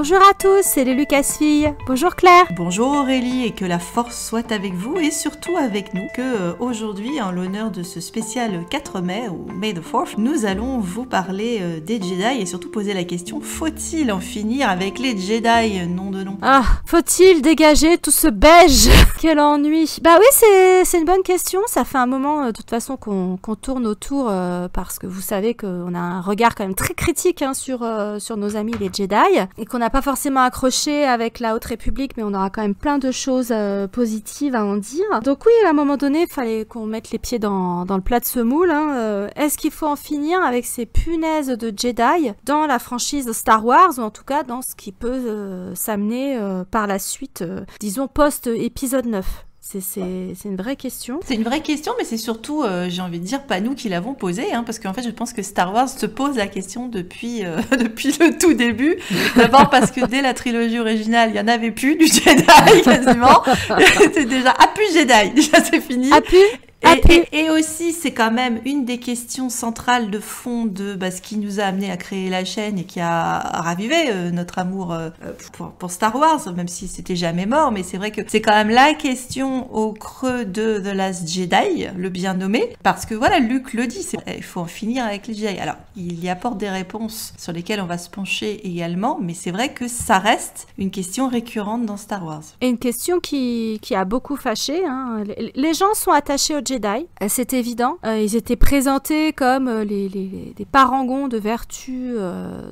Bonjour à tous, c'est les Lucasfilles. Bonjour Claire. Bonjour Aurélie, et que la force soit avec vous et surtout avec nous, que aujourd'hui, en l'honneur de ce spécial 4 mai, ou May the 4th, nous allons vous parler des Jedi et surtout poser la question, faut-il en finir avec les Jedi, nom de nom? Ah, faut-il dégager tout ce beige? Quel ennui. Bah oui, c'est une bonne question, ça fait un moment de toute façon qu'on tourne autour parce que vous savez qu'on a un regard quand même très critique sur nos amis les Jedi et qu'on n'a pas forcément accroché avec la Haute République, mais on aura quand même plein de choses positives à en dire. Donc oui, à un moment donné, il fallait qu'on mette les pieds dans le plat de ce moule. Est-ce qu'il faut en finir avec ces punaises de Jedi dans la franchise Star Wars, ou en tout cas dans ce qui peut s'amener par la suite, disons post-épisode 9? C'est une vraie question. C'est une vraie question, mais c'est surtout, j'ai envie de dire, pas nous qui l'avons posée, parce qu'en fait, je pense que Star Wars se pose la question depuis le tout début. D'abord parce que dès la trilogie originale, il y en avait plus du Jedi, quasiment. C'était déjà, plus Jedi, déjà c'est fini. Et aussi, c'est quand même une des questions centrales de fond de ce qui nous a amené à créer la chaîne et qui a ravivé notre amour pour Star Wars, même si c'était jamais mort. Mais c'est vrai que c'est quand même la question au creux de The Last Jedi, le bien nommé. Parce que voilà, Luke le dit, il faut en finir avec les Jedi. Alors, il y apporte des réponses sur lesquelles on va se pencher également, mais c'est vrai que ça reste une question récurrente dans Star Wars. Et une question qui a beaucoup fâché. Les gens sont attachés aux Jedi, c'est évident. Ils étaient présentés comme des parangons de vertu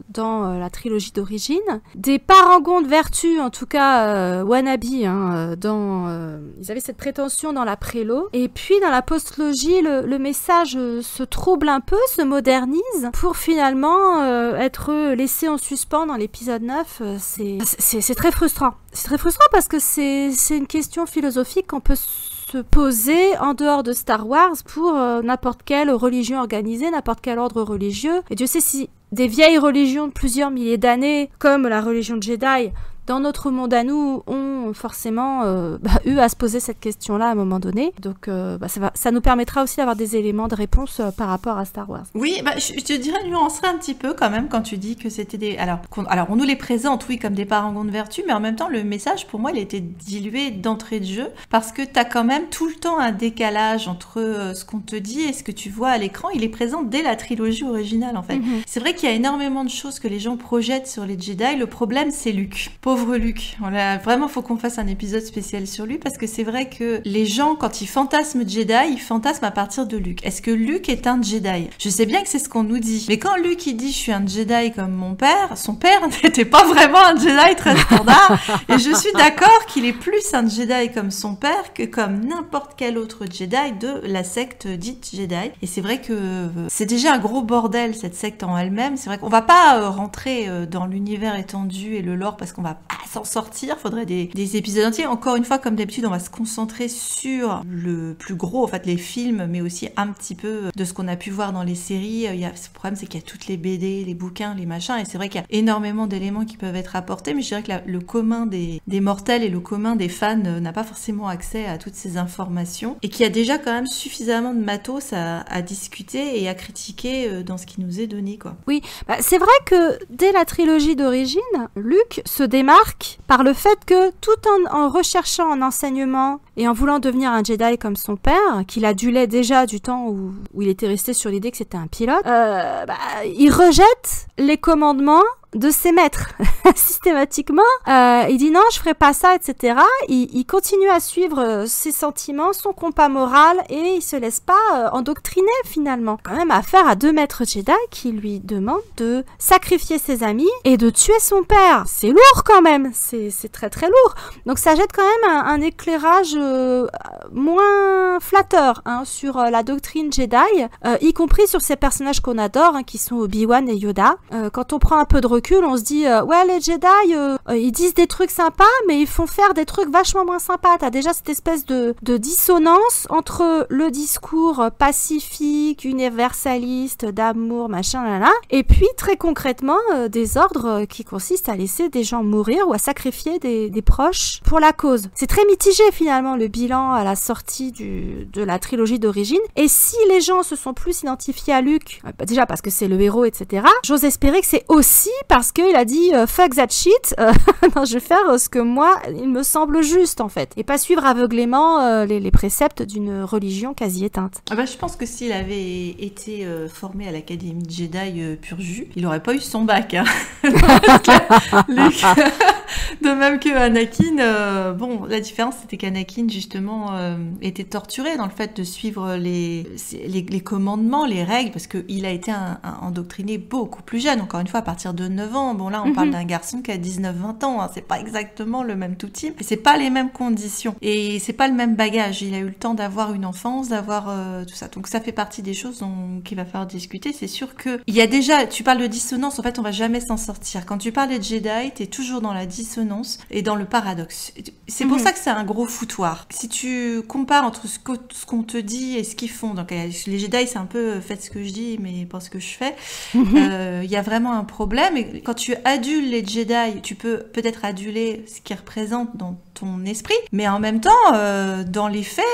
dans la trilogie d'origine. Des parangons de vertu, en tout cas wannabe, ils avaient cette prétention dans la prélo. Et puis dans la postlogie, le message se trouble un peu, se modernise, pour finalement être laissé en suspens dans l'épisode 9. C'est très frustrant. C'est très frustrant parce que c'est une question philosophique qu'on peut se poser en dehors de Star Wars pour n'importe quelle religion organisée, n'importe quel ordre religieux. Et Dieu sait si des vieilles religions de plusieurs milliers d'années, comme la religion Jedi, dans notre monde à nous, ont forcément eu à se poser cette question-là à un moment donné. Donc ça nous permettra aussi d'avoir des éléments de réponse par rapport à Star Wars. Oui, je te dirais, nuancerais un petit peu quand même quand tu dis que c'était des... Alors, on nous les présente, oui, comme des parangons de vertu, mais en même temps, le message, pour moi, il a été dilué d'entrée de jeu, parce que t'as quand même tout le temps un décalage entre ce qu'on te dit et ce que tu vois à l'écran. Il est présent dès la trilogie originale, en fait. Mm-hmm. C'est vrai qu'il y a énormément de choses que les gens projettent sur les Jedi. Le problème, c'est Luke. Pauvre Luke. Vraiment, faut qu'on fasse un épisode spécial sur lui, parce que c'est vrai que les gens, quand ils fantasment Jedi, ils fantasment à partir de Luke. Est-ce que Luke est un Jedi? Je sais bien que c'est ce qu'on nous dit, mais quand Luke il dit je suis un Jedi comme mon père, son père n'était pas vraiment un Jedi très standard, et je suis d'accord qu'il est plus un Jedi comme son père que comme n'importe quel autre Jedi de la secte dite Jedi. Et c'est vrai que c'est déjà un gros bordel, cette secte en elle-même. C'est vrai qu'on va pas rentrer dans l'univers étendu et le lore, parce qu'on va s'en sortir, faudrait des épisodes entiers. Encore une fois, comme d'habitude, on va se concentrer sur le plus gros, en fait, les films, mais aussi un petit peu de ce qu'on a pu voir dans les séries. Ce problème, c'est qu'il y a toutes les BD, les bouquins, les machins, et c'est vrai qu'il y a énormément d'éléments qui peuvent être apportés, mais je dirais que le commun des mortels et le commun des fans n'a pas forcément accès à toutes ces informations, et qu'il y a déjà quand même suffisamment de matos à discuter et à critiquer dans ce qui nous est donné, quoi. Oui, c'est vrai que dès la trilogie d'origine, Luke se démarque par le fait que, tout en recherchant un enseignement et en voulant devenir un Jedi comme son père, qu'il adulait déjà du temps où il était resté sur l'idée que c'était un pilote, il rejette les commandements de ses maîtres systématiquement. Il dit non, je ferai pas ça, etc. Il continue à suivre ses sentiments, son compas moral, et il se laisse pas endoctriner finalement. Quand même affaire à deux maîtres Jedi qui lui demandent de sacrifier ses amis et de tuer son père. C'est lourd quand même, c'est très très lourd. Donc ça jette quand même un éclairage moins flatteur sur la doctrine Jedi, y compris sur ces personnages qu'on adore, qui sont Obi-Wan et Yoda. Quand on prend un peu de recul, on se dit ouais, les Jedi ils disent des trucs sympas, mais ils font faire des trucs vachement moins sympas. T'as déjà cette espèce de dissonance entre le discours pacifique, universaliste, d'amour, machin, là, et puis très concrètement des ordres qui consistent à laisser des gens mourir ou à sacrifier des proches pour la cause. C'est très mitigé finalement le bilan à la la sortie de la trilogie d'origine. Et si les gens se sont plus identifiés à Luke, déjà parce que c'est le héros, etc., j'ose espérer que c'est aussi parce qu'il a dit fuck that shit, non, je vais faire ce que moi, il me semble juste en fait, et pas suivre aveuglément les préceptes d'une religion quasi éteinte. Je pense que s'il avait été formé à l'Académie Jedi pur jus, il aurait pas eu son bac. Hein. Luke, de même que Anakin, bon, la différence c'était qu'Anakin justement était torturé dans le fait de suivre les commandements, les règles, parce qu'il a été endoctriné beaucoup plus jeune, encore une fois à partir de 9 ans. Bon là on parle d'un garçon qui a 19-20 ans, hein. C'est pas exactement le même tout type, et c'est pas les mêmes conditions, et c'est pas le même bagage. Il a eu le temps d'avoir une enfance, d'avoir tout ça, donc ça fait partie des choses qu'il va falloir discuter. C'est sûr que il y a déjà, tu parles de dissonance, en fait on va jamais s'en sortir. Quand tu parles des Jedi, t'es toujours dans la dissonance et dans le paradoxe. C'est pour ça que c'est un gros foutoir. Si tu compares entre ce qu'on te dit et ce qu'ils font, donc les Jedi c'est un peu faites ce que je dis mais pas ce que je fais, il y a vraiment un problème. Et quand tu adules les Jedi, tu peux peut-être aduler ce qu'ils représentent dans ton esprit, mais en même temps, dans les faits,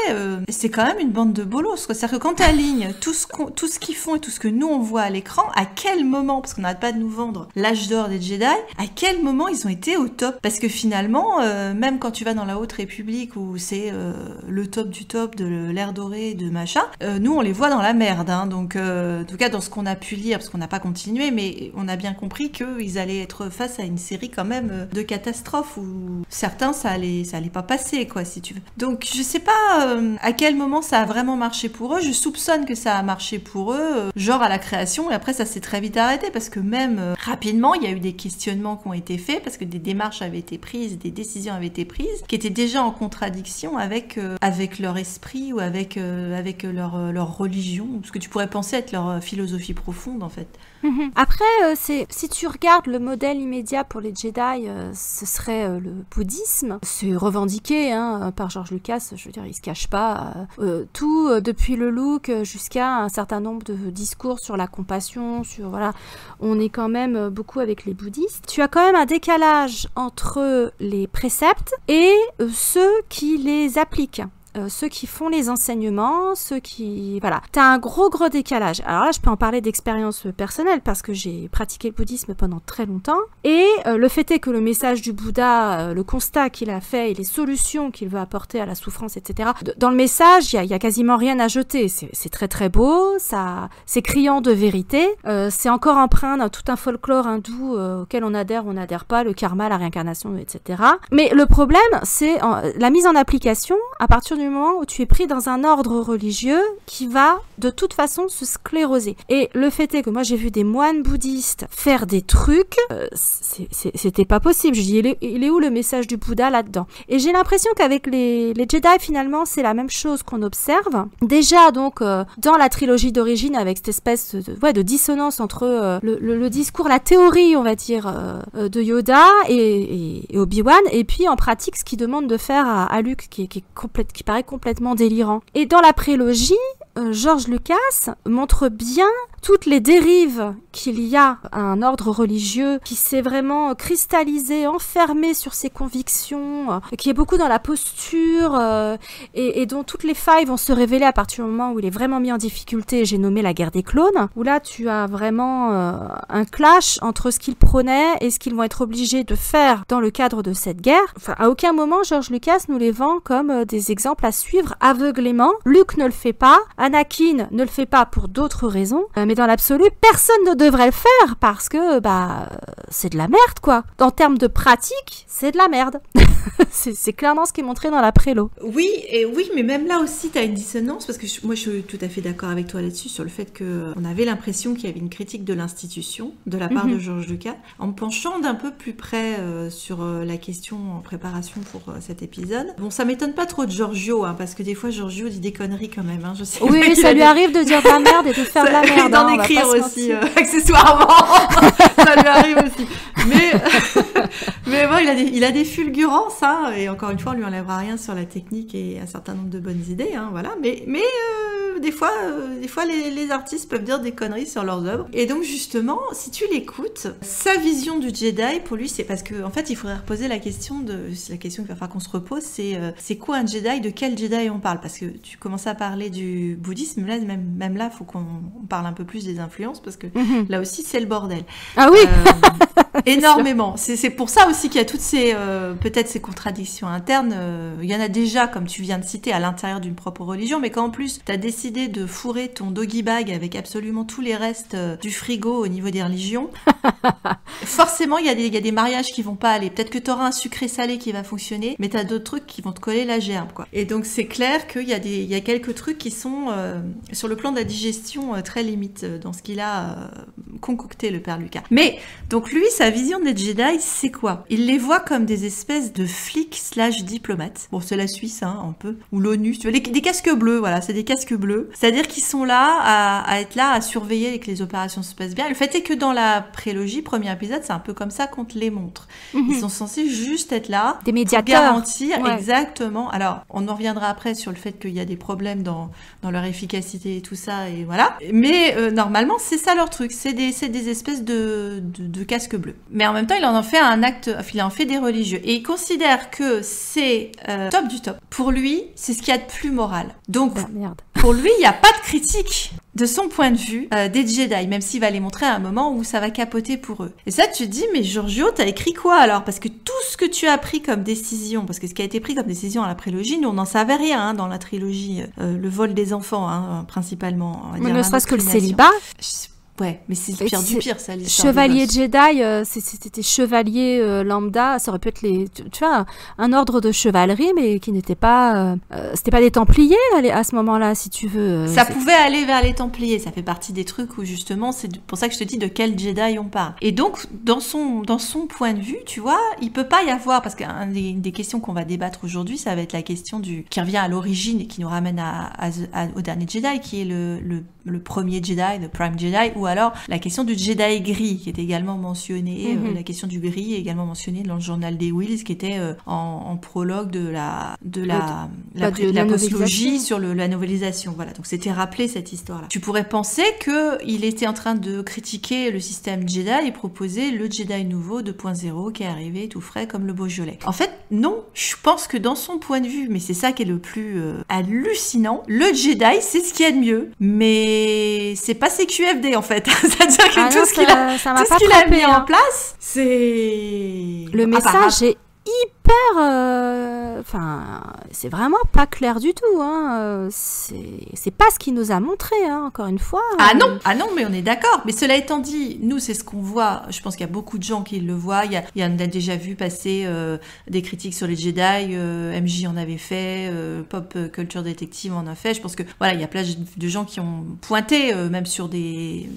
c'est quand même une bande de bolos, quoi. C'est-à-dire que quand tu alignes tout ce qu'ils font et tout ce que nous on voit à l'écran, à quel moment, parce qu'on n'arrête pas de nous vendre l'âge d'or des Jedi, à quel moment ils ont été au top? Parce que finalement, même quand tu vas dans la Haute République où c'est le top du top de l'ère dorée de machin, nous on les voit dans la merde, hein. Donc en tout cas dans ce qu'on a pu lire, parce qu'on n'a pas continué, mais on a bien compris qu'ils allaient être face à une série quand même de catastrophes où certains ça allait pas passer, quoi, si tu veux. Donc je sais pas à quel moment ça a vraiment marché pour eux. Je soupçonne que ça a marché pour eux, genre à la création, et après ça s'est très vite arrêté, parce que même rapidement il y a eu des questionnements qui ont été faits, parce que des démarches avaient été prises, des décisions avaient été prises, qui étaient déjà en contradiction avec leur esprit ou avec leur religion, ou ce que tu pourrais penser être leur philosophie profonde en fait. Après, si tu regardes le modèle immédiat pour les Jedi, ce serait le bouddhisme. C'est revendiqué par George Lucas, je veux dire, il se cache pas. Tout, depuis le look jusqu'à un certain nombre de discours sur la compassion, voilà, on est quand même beaucoup avec les bouddhistes. Tu as quand même un décalage entre les préceptes et ceux qui les appliquent. Ceux qui font les enseignements, ceux qui... Voilà. T'as un gros décalage. Alors là, je peux en parler d'expérience personnelle parce que j'ai pratiqué le bouddhisme pendant très longtemps. Et le fait est que le message du Bouddha, le constat qu'il a fait et les solutions qu'il veut apporter à la souffrance, etc. Dans le message, il y a quasiment rien à jeter. C'est très très beau, c'est criant de vérité. C'est encore empreint d'un tout un folklore hindou auquel on adhère pas, le karma, la réincarnation, etc. Mais le problème, c'est la mise en application à partir du moment où tu es pris dans un ordre religieux qui va de toute façon se scléroser. Et le fait est que moi j'ai vu des moines bouddhistes faire des trucs, c'était pas possible. Je dis, il est où le message du Bouddha là-dedans? Et j'ai l'impression qu'avec les Jedi finalement c'est la même chose qu'on observe. Déjà donc dans la trilogie d'origine avec cette espèce de dissonance entre le discours, la théorie on va dire de Yoda et Obi-Wan, et puis en pratique ce qu'il demande de faire à Luke qui paraît complètement délirant. Et dans la prélogie, George Lucas montre bien toutes les dérives qu'il y a à un ordre religieux qui s'est vraiment cristallisé, enfermé sur ses convictions, qui est beaucoup dans la posture et dont toutes les failles vont se révéler à partir du moment où il est vraiment mis en difficulté. J'ai nommé la guerre des clones, où là tu as vraiment un clash entre ce qu'il prônait et ce qu'ils vont être obligés de faire dans le cadre de cette guerre. Enfin, à aucun moment George Lucas nous les vend comme des exemples à suivre aveuglément. Luke ne le fait pas, Anakin ne le fait pas pour d'autres raisons, mais dans l'absolu, personne ne devrait le faire parce que c'est de la merde, quoi. En termes de pratique, c'est de la merde. c'est clairement ce qui est montré dans la prélo. Oui, mais même là aussi, tu as une dissonance, parce que moi, je suis tout à fait d'accord avec toi là-dessus, sur le fait qu'on avait l'impression qu'il y avait une critique de l'institution, de la part de George Lucas. En me penchant d'un peu plus près sur la question en préparation pour cet épisode, bon, ça m'étonne pas trop de Giorgio, hein, parce que des fois, Giorgio dit des conneries quand même. Hein, je sais. Oui, ça lui arrive de dire de la merde et de faire de la merde. Et d'en écrire aussi, accessoirement. Ça lui arrive aussi. Mais bon, il a des fulgurances, hein, et encore une fois, on lui enlèvera rien sur la technique et un certain nombre de bonnes idées, hein, voilà. Mais des fois les artistes peuvent dire des conneries sur leurs œuvres. Et donc justement, si tu l'écoutes, sa vision du Jedi, pour lui, c'est parce que en fait, il faudrait reposer la question c'est la question qu'il va falloir qu'on se repose, c'est quoi un Jedi, de quel Jedi on parle? Parce que tu commences à parler du bouddhisme, là, même là, il faut qu'on parle un peu plus des influences, parce que là aussi, c'est le bordel. Ah oui. Énormément. C'est pour ça aussi qu'il y a toutes ces peut-être ces contradictions internes. Il y en a déjà, comme tu viens de citer, à l'intérieur d'une propre religion, mais quand en plus t'as décidé de fourrer ton doggy bag avec absolument tous les restes du frigo au niveau des religions, forcément il y a des mariages qui vont pas aller. Peut-être que t'auras un sucré salé qui va fonctionner, mais t'as d'autres trucs qui vont te coller la gerbe, quoi. Et donc c'est clair qu'il y a quelques trucs qui sont sur le plan de la digestion très limite dans ce qu'il a concocté, le père Lucas. Mais donc lui, sa vision des Jedi, c'est quoi? Il les voit comme des espèces de flics / diplomates. Bon, c'est la Suisse, hein, un peu, ou l'ONU, tu vois, des casques bleus, voilà, c'est des casques bleus. C'est-à-dire qu'ils sont là à être là, à surveiller que les opérations se passent bien. Le fait est que dans la prélogie, premier épisode, c'est un peu comme ça qu'on te les montre. Ils sont censés juste être là, des médiateurs, pour garantir, exactement. Alors, on en reviendra après sur le fait qu'il y a des problèmes dans leur efficacité et tout ça, et voilà. Mais normalement, c'est ça leur truc, c'est des espèces de casques bleus. Mais en même temps, il en fait il en fait des religieux. Et il considère que c'est top du top. Pour lui, c'est ce qu'il y a de plus moral. Donc, pour lui, il n'y a pas de critique de son point de vue des Jedi, même s'il va les montrer à un moment où ça va capoter pour eux. Et ça, tu te dis, mais Giorgio, t'as écrit quoi alors? Parce que tout ce que tu as pris comme décision, parce que ce qui a été pris comme décision à la prélogie, nous on n'en savait rien hein, dans la trilogie, le vol des enfants hein, principalement. Mais ne serait-ce que le célibat. Ouais, mais c'est le pire du pire, ça. Chevalier Jedi, c'était chevalier lambda, ça aurait pu être tu vois, un ordre de chevalerie, mais qui n'était pas, c'était pas des Templiers à ce moment-là, si tu veux. Ça pouvait aller vers les Templiers, ça fait partie des trucs où justement, c'est pour ça que je te dis de quel Jedi on parle. Et donc, dans son point de vue, tu vois, il peut pas y avoir, parce qu'une des questions qu'on va débattre aujourd'hui, ça va être la question qui revient à l'origine et qui nous ramène au dernier Jedi, qui est le premier Jedi, le Prime Jedi, ou alors la question du Jedi gris qui est également mentionnée, la question du gris est également mentionnée dans le journal des Whills qui était en prologue de la postlogie sur la novélisation. Voilà, donc c'était rappelé cette histoire-là. Tu pourrais penser qu'il était en train de critiquer le système Jedi et proposer le Jedi nouveau 2.0 qui est arrivé tout frais comme le Beaujolais. En fait, non, je pense que dans son point de vue, mais c'est ça qui est le plus hallucinant, le Jedi c'est ce qu'il y a de mieux, mais c'est pas CQFD en fait. C'est-à-dire que tout ce qu'il a mis en place, c'est... Le message est hyper... c'est vraiment pas clair du tout. Hein. C'est pas ce qu'il nous a montré, hein, encore une fois. Ah non, mais on est d'accord. Mais cela étant dit, nous, c'est ce qu'on voit. Je pense qu'il y a beaucoup de gens qui le voient. Il y en a déjà vu passer des critiques sur les Jedi. MJ en avait fait. Pop Culture Detective en a fait. Je pense que voilà, il y a plein de gens qui ont pointé, même sur des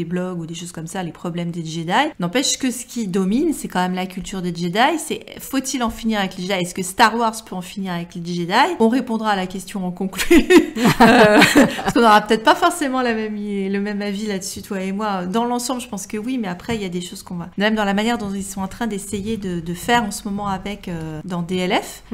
blogs ou des choses comme ça, les problèmes des Jedi. N'empêche que ce qui domine, c'est quand même la culture des Jedi. C'est faut-il en finir avec les Jedi? Est-ce que Star Wars peut en finir avec les Jedi? On répondra à la question en conclu. Parce qu'on n'aura peut-être pas forcément le même avis là-dessus, toi et moi. Dans l'ensemble, je pense que oui, mais après, il y a des choses qu'on va... Même dans la manière dont ils sont en train d'essayer de faire en ce moment avec dans DLF,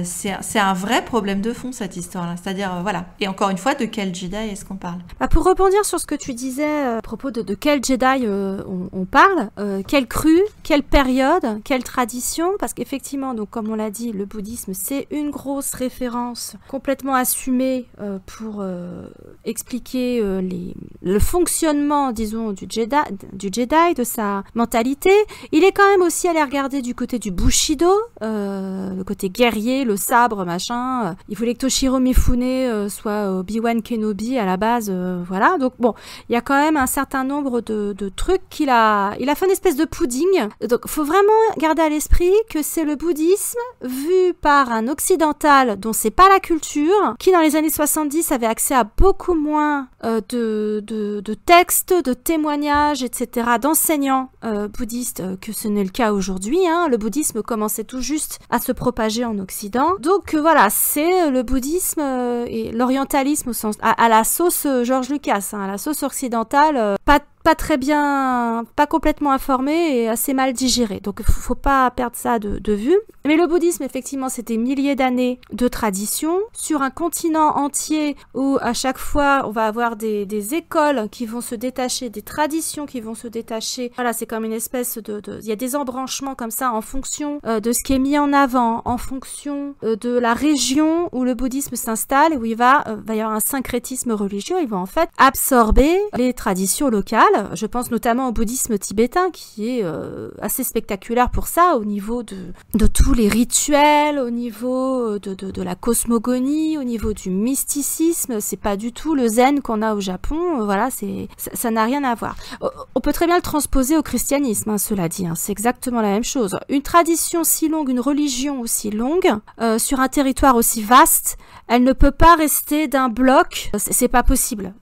c'est un vrai problème de fond, cette histoire-là. C'est-à-dire, voilà. Et encore une fois, de quel Jedi est-ce qu'on parle? Pour rebondir sur ce que tu disais à propos de quel Jedi on parle, quelle crue, quelle période, quelle tradition, parce qu'effectivement, donc comme on l'a dit, le bouddhisme, c'est une grosse référence complètement assumée pour expliquer le fonctionnement, disons, du Jedi, de sa mentalité. Il est quand même aussi allé regarder du côté du Bushido, le côté guerrier, le sabre, machin. Il voulait que Toshiro Mifune soit Obi-Wan Kenobi à la base, voilà. Donc bon, il y a quand même un certain nombre de trucs il a fait une espèce de pudding. Donc faut vraiment garder à l'esprit que c'est le bouddhisme vu par un occidental dont c'est pas la culture, qui dans les années 70 avait accès à beaucoup moins de textes, de témoignages, etc., d'enseignants bouddhistes que ce n'est le cas aujourd'hui. Hein. Le bouddhisme commençait tout juste à se propager en Occident. Donc voilà, c'est le bouddhisme et l'orientalisme au sens à la sauce George Lucas, hein, à la sauce occidentale, pas complètement informé et assez mal digéré. Donc faut pas perdre ça de vue. Mais le bouddhisme, effectivement, c'est des milliers d'années de tradition sur un continent entier où à chaque fois on va avoir des écoles qui vont se détacher, des traditions qui vont se détacher. Voilà, c'est comme une espèce il y a des embranchements comme ça en fonction de ce qui est mis en avant, en fonction de la région où le bouddhisme s'installe et où il va y avoir un syncrétisme religieux. Il va en fait absorber les traditions locales. Je pense notamment au bouddhisme tibétain qui est assez spectaculaire pour ça, au niveau de tous les rituels, au niveau de la cosmogonie, au niveau du mysticisme. C'est pas du tout le zen qu'on a au Japon. Voilà, ça n'a rien à voir. On peut très bien le transposer au christianisme, hein, cela dit. Hein, c'est exactement la même chose. Une tradition si longue, une religion aussi longue, sur un territoire aussi vaste, elle ne peut pas rester d'un bloc. C'est pas possible.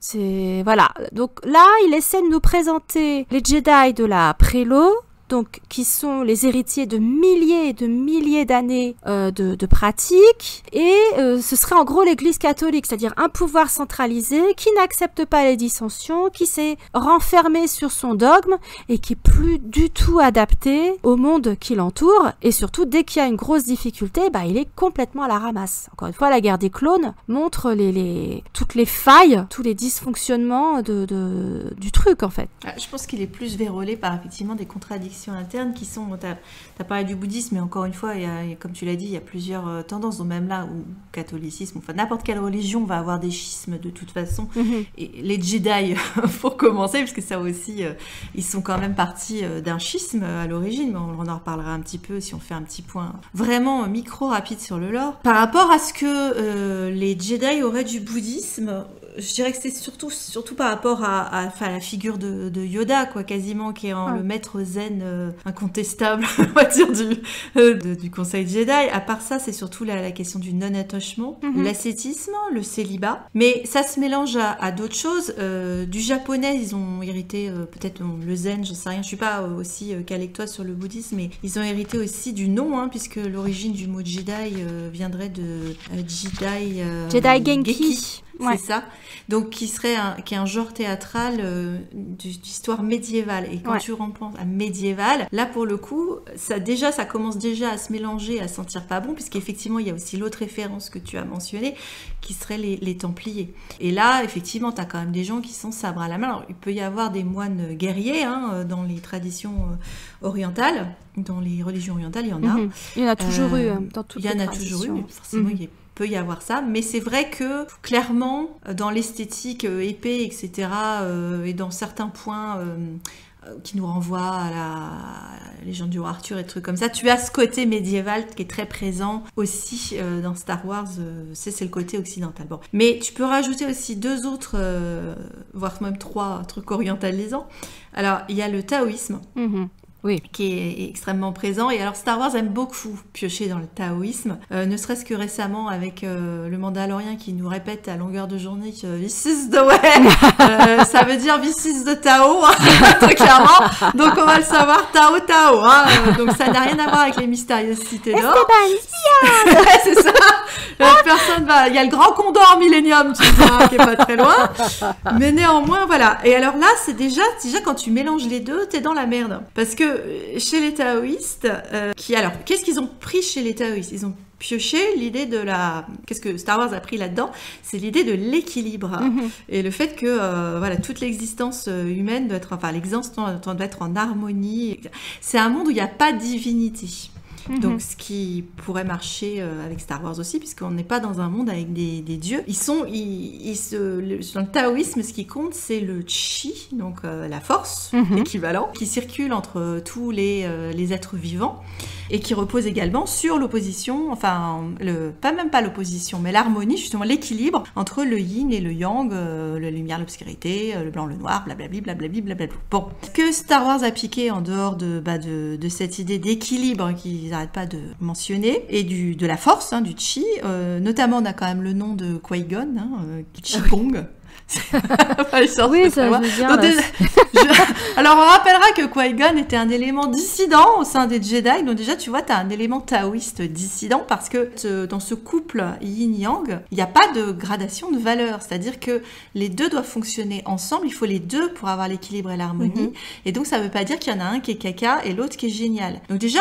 Voilà. Donc là, il essaie de nous présenter les Jedi de la Prélo, donc qui sont les héritiers de milliers et de milliers d'années de pratiques, et ce serait en gros l'Église catholique, c'est-à-dire un pouvoir centralisé qui n'accepte pas les dissensions, qui s'est renfermé sur son dogme et qui est plus du tout adapté au monde qui l'entoure, et surtout dès qu'il y a une grosse difficulté, il est complètement à la ramasse. Encore une fois, la guerre des clones montre toutes les failles, tous les dysfonctionnements du truc en fait. Je pense qu'il est plus vérolé par effectivement des contradictions internes qui sont, t'as parlé du bouddhisme, mais encore une fois, comme tu l'as dit, il y a plusieurs tendances, donc même là, où catholicisme, enfin n'importe quelle religion va avoir des schismes de toute façon, et les Jedi, pour commencer, parce que ça aussi, ils sont quand même partis d'un schisme à l'origine, mais on en reparlera un petit peu si on fait un petit point vraiment micro rapide sur le lore. Par rapport à ce que les Jedi auraient du bouddhisme, je dirais que c'est surtout par rapport à la figure de Yoda, quoi, quasiment, qui est le maître zen incontestable, on va dire, du conseil Jedi. À part ça, c'est surtout la question du non-attachement, l'ascétisme, le célibat. Mais ça se mélange à d'autres choses. Du japonais, ils ont hérité peut-être le zen, je sais rien, je suis pas aussi calée que toi sur le bouddhisme, mais ils ont hérité aussi du nom, hein, puisque l'origine du mot Jedi viendrait de Jedi Genki. C'est ça. Donc, qui est un genre théâtral d'histoire médiévale. Et quand tu repenses à médiéval, là, pour le coup, ça commence déjà à se mélanger, à sentir pas bon, puisqu'effectivement, il y a aussi l'autre référence que tu as mentionnée, qui serait les Templiers. Et là, effectivement, tu as quand même des gens qui sont sabre à la main. Alors, il peut y avoir des moines guerriers, hein, dans les traditions orientales. Dans les religions orientales, il y en a. Il y en a toujours eu, dans toutes les traditions. Il y en a toujours eu, forcément, il peut y avoir ça, mais c'est vrai que clairement dans l'esthétique épée, etc., et dans certains points qui nous renvoient à la légende du roi Arthur et des trucs comme ça, tu as ce côté médiéval qui est très présent aussi dans Star Wars, c'est le côté occidental. Bon. Mais tu peux rajouter aussi 2 autres, voire même 3 trucs orientalisants. Alors il y a le taoïsme. Oui. Qui est extrêmement présent. Et alors Star Wars aime beaucoup piocher dans le taoïsme, ne serait-ce que récemment avec le Mandalorien qui nous répète à longueur de journée que this is the way, ça veut dire this is the Tao, hein, très clairement. Donc on va le savoir, Tao Tao. Hein, donc ça n'a rien à voir avec les mystérieuses cités d'or. Ouais, c'est ça. Il y a le grand condor Millennium, tu vois, qui est pas très loin. Mais néanmoins, voilà. Et alors là, c'est déjà quand tu mélanges les deux, t'es dans la merde. Parce que chez les taoïstes, qu'est-ce qu'ils ont pris chez les taoïstes? Ils ont pioché l'idée de qu'est-ce que Star Wars a pris là-dedans? C'est l'idée de l'équilibre. Et le fait que toute l'existence humaine doit être, doit être en harmonie. C'est un monde où il n'y a pas de divinité. Donc, ce qui pourrait marcher avec Star Wars aussi, puisqu'on n'est pas dans un monde avec des dieux. Dans le taoïsme, ce qui compte, c'est le chi, donc la force, l'équivalent, qui circule entre tous les êtres vivants et qui repose également sur l'opposition, pas l'opposition, mais l'harmonie, justement l'équilibre entre le yin et le yang, la lumière, l'obscurité, le blanc, le noir, blablabli, blablabli, blablabli. Bon, ce que Star Wars a piqué en dehors de cette idée d'équilibre qu'ils n'arrêtent pas de mentionner, et de la force, hein, du chi, notamment on a quand même le nom de Qui-Gon, Chi Kong. Oui, ça veut dire... Donc, alors, on rappellera que Qui-Gon était un élément dissident au sein des Jedi. Donc déjà, tu vois, tu as un élément taoïste dissident parce que dans ce couple yin-yang, il n'y a pas de gradation de valeur. C'est-à-dire que les deux doivent fonctionner ensemble. Il faut les deux pour avoir l'équilibre et l'harmonie. Et donc, ça ne veut pas dire qu'il y en a un qui est caca et l'autre qui est génial. Donc déjà,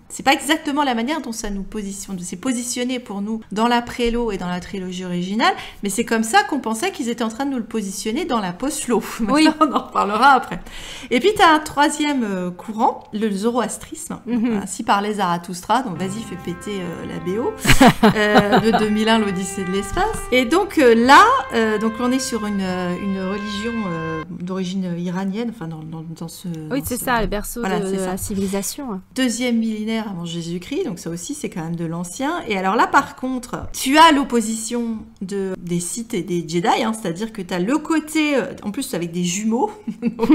c'est pas exactement la manière dont ça nous positionne, c'est positionné pour nous dans la prélo et dans la trilogie originale, mais c'est comme ça qu'on pensait qu'ils étaient en train de nous le positionner dans la post-flow. Oui. On en reparlera après. Et puis, tu as un troisième courant, le zoroastrisme, ainsi parlait Zarathustra, donc vas-y, fais péter la BO, de 2001, l'Odyssée de l'espace. Et donc là, donc on est sur une religion d'origine iranienne, enfin dans ce... Oui, c'est ça, le berceau de la civilisation. Deuxième millénaire avant Jésus-Christ, donc ça aussi c'est quand même de l'ancien. Et alors là par contre, tu as l'opposition des Sith et des Jedi, c'est-à-dire que tu as le côté, en plus avec des jumeaux, donc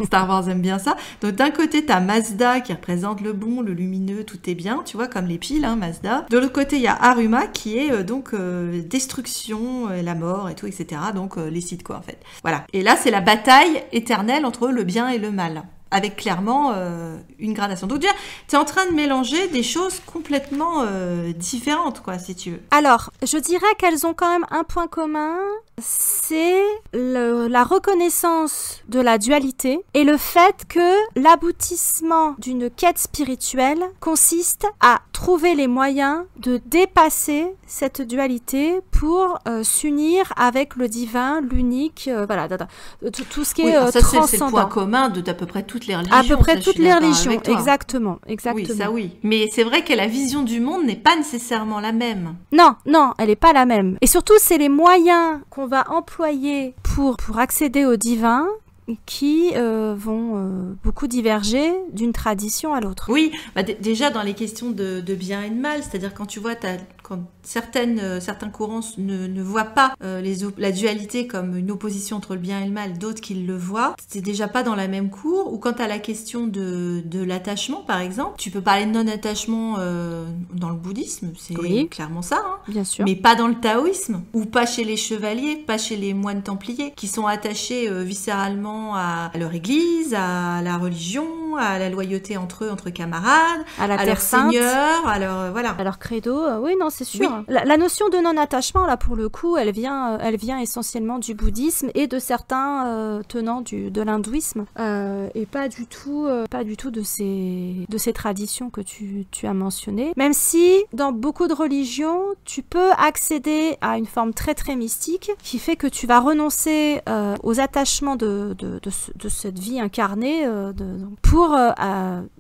Star Wars aime bien ça. Donc d'un côté tu as Mazda qui représente le bon, le lumineux, tout est bien, tu vois, comme les piles, Mazda. De l'autre côté il y a Aruma qui est donc destruction, la mort et tout, etc. Donc les Sith quoi en fait. Voilà. Et là c'est la bataille éternelle entre le bien et le mal, avec clairement une gradation. Donc déjà, tu es en train de mélanger des choses complètement différentes, quoi, si tu veux. Alors, je dirais qu'elles ont quand même un point commun, c'est la reconnaissance de la dualité et le fait que l'aboutissement d'une quête spirituelle consiste à trouver les moyens de dépasser cette dualité pour s'unir avec le divin, l'unique, voilà, tout ce qui est transcendant. C'est le point commun d'à peu près toutes les religions. À peu près toutes les religions, exactement. Oui, ça oui. Mais c'est vrai que la vision du monde n'est pas nécessairement la même. Non, elle n'est pas la même. Et surtout, c'est les moyens qu'on va employer pour accéder au divin qui vont beaucoup diverger d'une tradition à l'autre. Oui, déjà dans les questions de bien et de mal, c'est-à-dire quand tu vois, quand certains courants ne voient pas la dualité comme une opposition entre le bien et le mal, d'autres qui le voient, c'est déjà pas dans la même cour. Ou quand tu as la question de l'attachement, par exemple, tu peux parler de non-attachement dans le bouddhisme, c'est clairement ça, bien sûr. Mais pas dans le taoïsme, ou pas chez les chevaliers, pas chez les moines templiers, qui sont attachés viscéralement à leur église, à la religion, à la loyauté entre eux, entre camarades, à leur seigneur, à leur à leur credo. Oui, non, c'est sûr. Oui. La notion de non-attachement, là, pour le coup, elle vient essentiellement du bouddhisme et de certains tenants de l'hindouisme, et pas du tout de ces traditions que tu as mentionnées. Même si, dans beaucoup de religions, tu peux accéder à une forme très très mystique qui fait que tu vas renoncer aux attachements de cette vie incarnée pour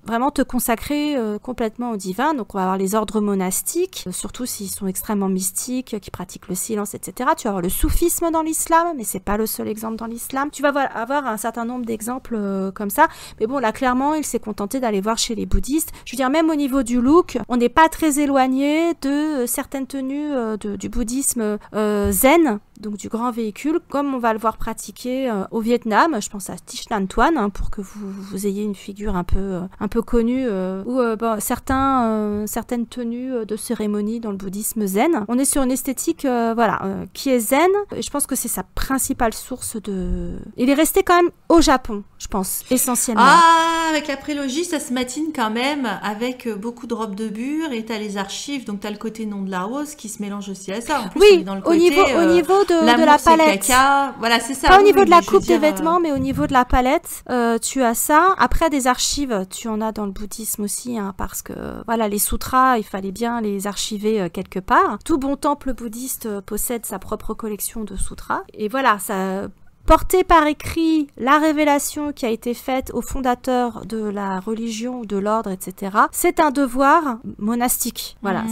vraiment te consacrer complètement au divin. Donc on va avoir les ordres monastiques, surtout s'ils sont extrêmement mystiques, qui pratiquent le silence, etc. Tu vas avoir le soufisme dans l'islam, mais c'est pas le seul exemple dans l'islam. Tu vas avoir un certain nombre d'exemples comme ça. Mais bon, là clairement, il s'est contenté d'aller voir chez les bouddhistes. Je veux dire, même au niveau du look, on n'est pas très éloigné de certaines tenues du bouddhisme zen, donc du grand véhicule, comme on va le voir pratiquer au Vietnam. Je pense à Thich Nhat Hanh, pour que vous ayez une figure un peu connue, ou certaines tenues de cérémonie dans le bouddhisme zen. On est sur une esthétique qui est zen, et je pense que c'est sa principale source de... Il est resté quand même au Japon, je pense, essentiellement. Ah, avec la prélogie, ça se matine quand même avec beaucoup de robes de bure, et t'as les archives, donc t'as le côté nom de la rose qui se mélange aussi à ça. En plus, oui, dans le au niveau de la palette. Caca. Voilà, c'est ça. Pas au niveau de la coupe des vêtements, mais au niveau de la palette, tu as ça. Après, des archives, tu en as dans le bouddhisme aussi, parce que voilà, les sutras, il fallait bien les archiver quelque part. Tout bon temple bouddhiste possède sa propre collection de sutras. Et voilà, ça... Porter par écrit la révélation qui a été faite aux fondateurs de la religion ou de l'ordre, etc., c'est un devoir monastique. Voilà,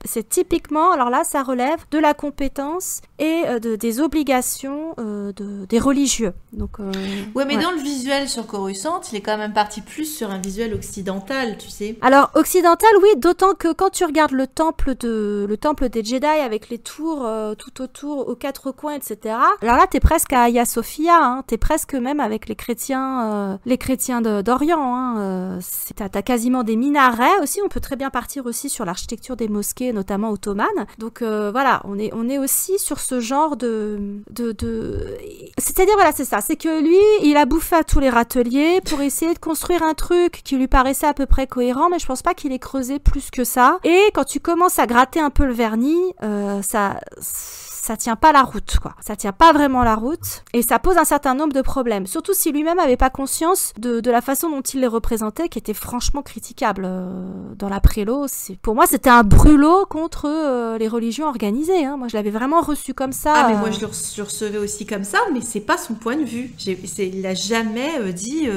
c'est typiquement, alors là, ça relève de la compétence et des obligations des religieux. Donc, ouais, mais dans le visuel sur Coruscant, il est quand même parti plus sur un visuel occidental, tu sais. Alors, occidental, oui, d'autant que quand tu regardes le temple des Jedi avec les tours tout autour, aux quatre coins, etc., alors là, t'es presque à la Hagia Sophia, hein. T'es presque même avec les chrétiens d'Orient, hein. T'as quasiment des minarets aussi. On peut très bien partir aussi sur l'architecture des mosquées, notamment ottomanes. Donc voilà, on est aussi sur ce genre c'est-à-dire, voilà, c'est ça. C'est que lui, il a bouffé à tous les râteliers pour essayer de construire un truc qui lui paraissait à peu près cohérent, mais je pense pas qu'il ait creusé plus que ça. Et quand tu commences à gratter un peu le vernis, ça tient pas la route, quoi. Ça tient pas vraiment la route et ça pose un certain nombre de problèmes. Surtout si lui-même avait pas conscience de la façon dont il les représentait, qui était franchement critiquable dans l'après-Lo. Pour moi, c'était un brûlot contre les religions organisées, hein. Moi, je l'avais vraiment reçu comme ça. Ah, mais moi, je le recevais aussi comme ça, mais c'est pas son point de vue. Il a jamais dit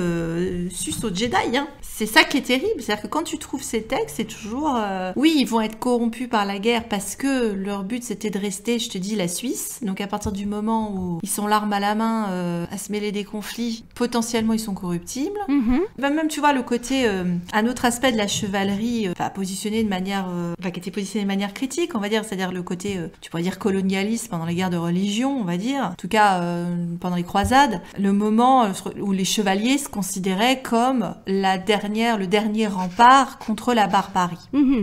suce aux Jedi, hein. C'est ça qui est terrible. C'est-à-dire que quand tu trouves ces textes, c'est toujours... oui, ils vont être corrompus par la guerre parce que leur but, c'était de rester, je te dis, la Suisse. Donc à partir du moment où ils sont l'arme à la main à se mêler des conflits, potentiellement ils sont corruptibles. Même tu vois le côté, un autre aspect de la chevalerie, positionné de manière, qui était positionné de manière critique, on va dire, c'est-à-dire le côté, tu pourrais dire colonialiste pendant les guerres de religion, on va dire. En tout cas, pendant les croisades, le moment où les chevaliers se considéraient comme le dernier rempart contre la barbarie.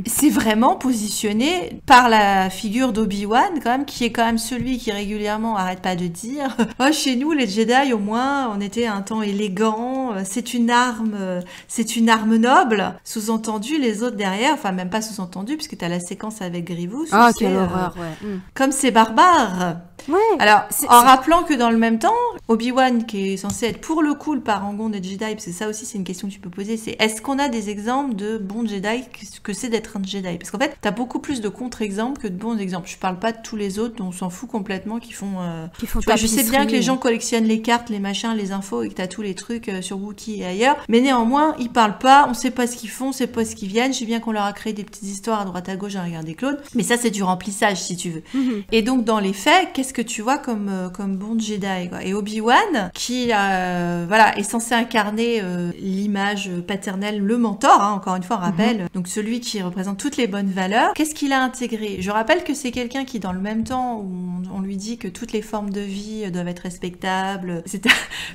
C'est vraiment positionné par la figure d'Obi-Wan quand même, qui est quand même celui qui régulièrement arrête pas de dire oh, chez nous les Jedi au moins on était un temps élégant, c'est une arme noble, sous-entendu les autres derrière, enfin même pas sous-entendu puisque t'as la séquence avec Grievous. Ah, quelle horreur, ouais. Comme c'est barbare. Ouais. Alors, en rappelant que dans le même temps, Obi-Wan, qui est censé être pour le coup le parangon des Jedi, parce que ça aussi c'est une question que tu peux poser, c'est est-ce qu'on a des exemples de bons Jedi, que c'est d'être un Jedi? Parce qu'en fait, t'as beaucoup plus de contre-exemples que de bons exemples. Je parle pas de tous les autres dont on s'en fout complètement, qui font tu vois, je sais bien que les gens collectionnent les cartes, les machins, les infos, et que t'as tous les trucs sur Wookiee et ailleurs, mais néanmoins, ils parlent pas, on sait pas ce qu'ils font, on sait pas ce qu'ils viennent. Je sais bien qu'on leur a créé des petites histoires à droite à gauche à regarder Claude, mais ça c'est du remplissage si tu veux. Et donc dans les faits, qu'est-ce que tu vois comme bon Jedi, quoi. Et Obi-Wan qui est censé incarner l'image paternelle, le mentor, hein, encore une fois on rappelle, donc celui qui représente toutes les bonnes valeurs. Qu'est-ce qu'il a intégré? Je rappelle que c'est quelqu'un qui, dans le même temps où on lui dit que toutes les formes de vie doivent être respectables,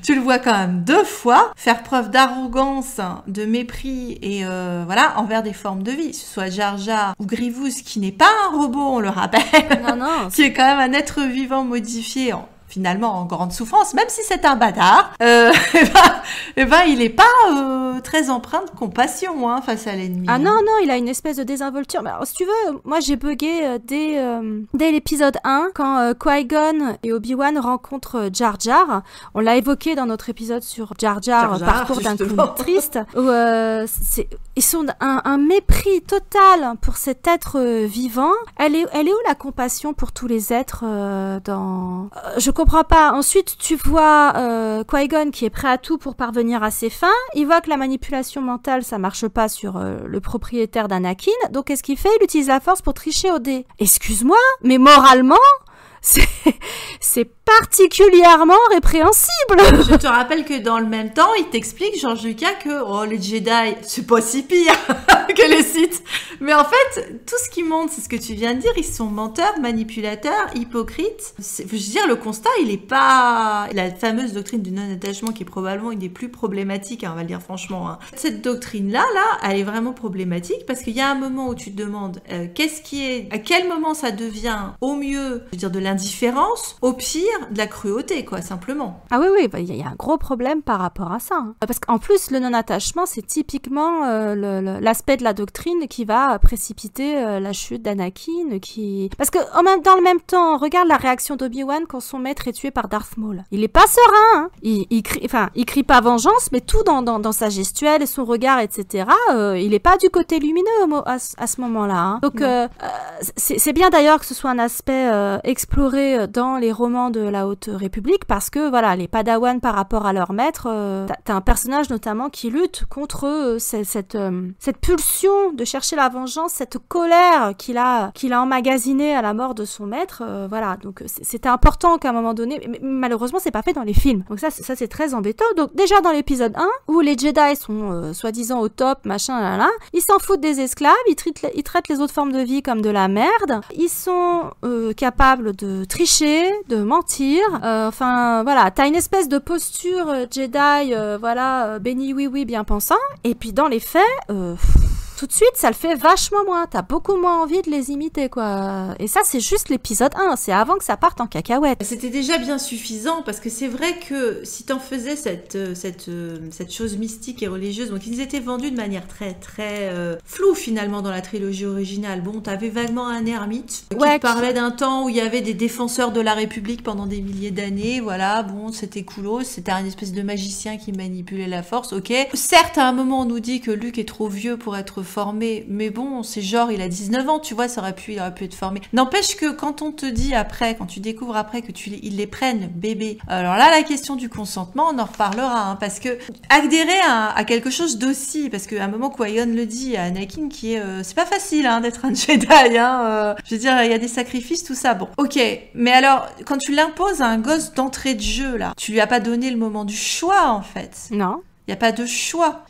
tu le vois quand même 2 fois faire preuve d'arrogance, de mépris et envers des formes de vie, que ce soit Jar Jar ou Grievous, qui n'est pas un robot, on le rappelle, non, qui est quand même un être vivant modifié finalement en grande souffrance, même si c'est un bâtard, il est pas très empreint de compassion face à l'ennemi. Ah non, il a une espèce de désinvolture. Mais alors, si tu veux, moi j'ai bugué dès l'épisode 1, quand Qui-Gon et Obi-Wan rencontrent Jar Jar. On l'a évoqué dans notre épisode sur Jar Jar, parcours d'un clown triste, où ils sont un mépris total pour cet être vivant. Elle est où la compassion pour tous les êtres je comprends pas. Ensuite, tu vois Qui-Gon qui est prêt à tout pour parvenir à ses fins. Il voit que la manipulation mentale, ça marche pas sur le propriétaire d'Anakin. Donc, qu'est-ce qu'il fait? Il utilise la force pour tricher au dé. Excuse-moi, mais moralement, c'est particulièrement répréhensible. Je te rappelle que dans le même temps, il t'explique, George Lucas, que les Jedi, c'est pas si pire que les Sith. Mais en fait, tout ce qui montre, c'est ce que tu viens de dire, ils sont menteurs, manipulateurs, hypocrites. Je veux dire, le constat, il est pas... La fameuse doctrine du non-attachement, qui est probablement une des plus problématiques, on va le dire franchement. Hein. Cette doctrine-là, elle est vraiment problématique, parce qu'il y a un moment où tu te demandes, à quel moment ça devient, au mieux, je veux dire, de l'indifférence, au pire, de la cruauté, quoi, simplement. Ah oui, il y a un gros problème par rapport à ça. Hein. Parce qu'en plus, le non-attachement, c'est typiquement l'aspect de la doctrine qui va précipiter la chute d'Anakin. Parce que dans le même temps, regarde la réaction d'Obi-Wan quand son maître est tué par Darth Maul. Il est pas serein. Hein. Il crie pas vengeance, mais tout dans sa gestuelle et son regard, etc. Il est pas du côté lumineux à ce moment-là. Hein. Donc, c'est bien d'ailleurs que ce soit un aspect exploré dans les romans de la Haute République, parce que les Padawans par rapport à leur maître, t'as un personnage notamment qui lutte contre cette pulsion de chercher la vengeance, cette colère qu'il a emmagasinée à la mort de son maître. Donc c'était important qu'à un moment donné, mais malheureusement c'est pas fait dans les films. Donc ça c'est très embêtant. Donc déjà dans l'épisode 1, où les Jedi sont soi-disant au top, machin, ils s'en foutent des esclaves, ils traitent les autres formes de vie comme de la merde, ils sont capables de tricher, de mentir, mentir. Enfin, voilà, t'as une espèce de posture Jedi, béni oui, bien pensant. Et puis dans les faits, tout de suite, ça le fait vachement moins. T'as beaucoup moins envie de les imiter, quoi. Et ça, c'est juste l'épisode 1. C'est avant que ça parte en cacahuète. C'était déjà bien suffisant, parce que c'est vrai que si t'en faisais cette chose mystique et religieuse, donc ils étaient vendus de manière très, très floue, finalement, dans la trilogie originale. Bon, t'avais vaguement un ermite qui te parlait d'un temps où il y avait des défenseurs de la République pendant des milliers d'années. Voilà, bon, c'était coolos. C'était un espèce de magicien qui manipulait la force, ok. Certes, à un moment, on nous dit que Luke est trop vieux pour être formé, mais bon, c'est genre, il a 19 ans, tu vois, il aurait pu être formé. N'empêche que quand on te dit après, quand tu découvres après que ils les prennent bébés, alors là, la question du consentement, on en reparlera, hein, parce que adhérer à quelque chose d'aussi, parce qu'à un moment, Qui-Gon le dit à Anakin, qui est, c'est pas facile, hein, d'être un Jedi, hein, je veux dire, il y a des sacrifices, tout ça, bon, ok, mais alors, quand tu l'imposes à un gosse d'entrée de jeu, là, tu lui as pas donné le moment du choix, en fait. Non. Il n'y a pas de choix.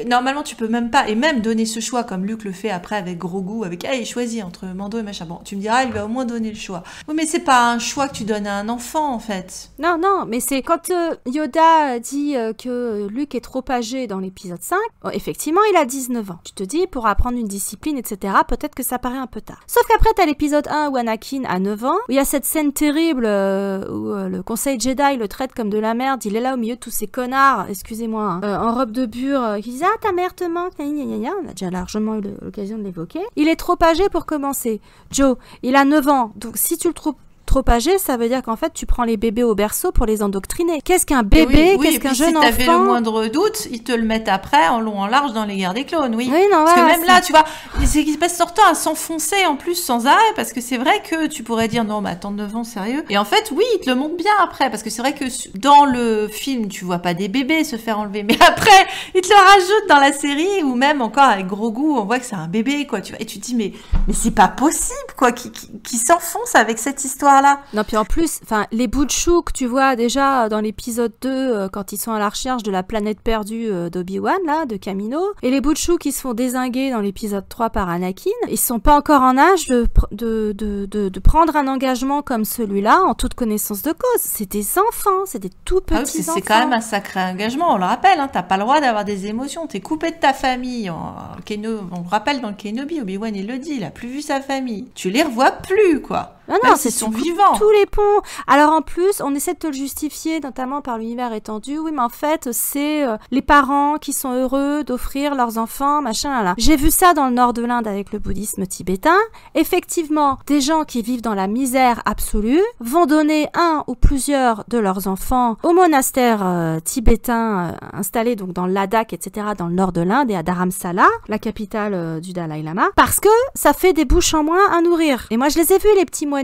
Normalement, tu peux même pas, et même donner ce choix, comme Luke le fait après avec Grogu, avec, il choisit entre Mando et machin. Bon, tu me diras, il lui a au moins donné le choix. Oui, mais c'est pas un choix que tu donnes à un enfant, en fait. Non, mais c'est quand Yoda dit que Luke est trop âgé dans l'épisode 5, effectivement, il a 19 ans. Tu te dis, pour apprendre une discipline, etc., peut-être que ça paraît un peu tard. Sauf qu'après, t'as l'épisode 1 où Anakin a 9 ans, où il y a cette scène terrible où le conseil Jedi le traite comme de la merde, il est là au milieu de tous ces connards, excusez-moi, en robe de bure, qui disent « Ah, ta mère te manque, on a déjà largement eu l'occasion de l'évoquer. » Il est trop âgé pour commencer. Joe, il a 9 ans, donc si tu le trouves trop âgé, ça veut dire qu'en fait, tu prends les bébés au berceau pour les endoctriner. Qu'est-ce qu'un bébé? Qu'est-ce qu'un jeune enfant? Si t'avais le moindre doute, ils te le mettent après, en long, en large, dans les guerres des clones, oui. Non, parce que même là, tu vois, c'est qu'ils passent leur temps à s'enfoncer, en plus, sans arrêt, parce que c'est vrai que tu pourrais dire, non, mais attends, 9 ans, sérieux. Et en fait, oui, ils te le montrent bien après, parce que c'est vrai que dans le film, tu vois pas des bébés se faire enlever, mais après, ils te le rajoutent dans la série, ou même encore avec Grogu, on voit que c'est un bébé, quoi, tu vois. Et tu te dis, mais c'est pas possible, quoi, qui s'enfonce avec cette histoire-là. Non, puis en plus, les bouts de chou que tu vois déjà dans l'épisode 2, quand ils sont à la recherche de la planète perdue d'Obi-Wan, là, de Kamino, et les bouts de chou qui se font dézinguer dans l'épisode 3 par Anakin, ils sont pas encore en âge de prendre un engagement comme celui-là en toute connaissance de cause. C'est des enfants, c'est des tout petits enfants. C'est quand même un sacré engagement, on le rappelle, hein, t'as pas le droit d'avoir des émotions, t'es coupé de ta famille. On le rappelle dans le Kenobi, Obi-Wan il le dit, il a plus vu sa famille. Tu les revois plus, quoi. Non, c'est sont vivants. Tous les ponts. Alors en plus, on essaie de te le justifier, notamment par l'univers étendu. Oui, mais en fait, c'est les parents qui sont heureux d'offrir leurs enfants, machin, là. J'ai vu ça dans le nord de l'Inde avec le bouddhisme tibétain. Effectivement, des gens qui vivent dans la misère absolue vont donner un ou plusieurs de leurs enfants au monastère tibétain installé donc dans le Ladakh, etc., dans le nord de l'Inde et à Dharamsala, la capitale du Dalai Lama, parce que ça fait des bouches en moins à nourrir. Et moi, je les ai vus, les petits moinillons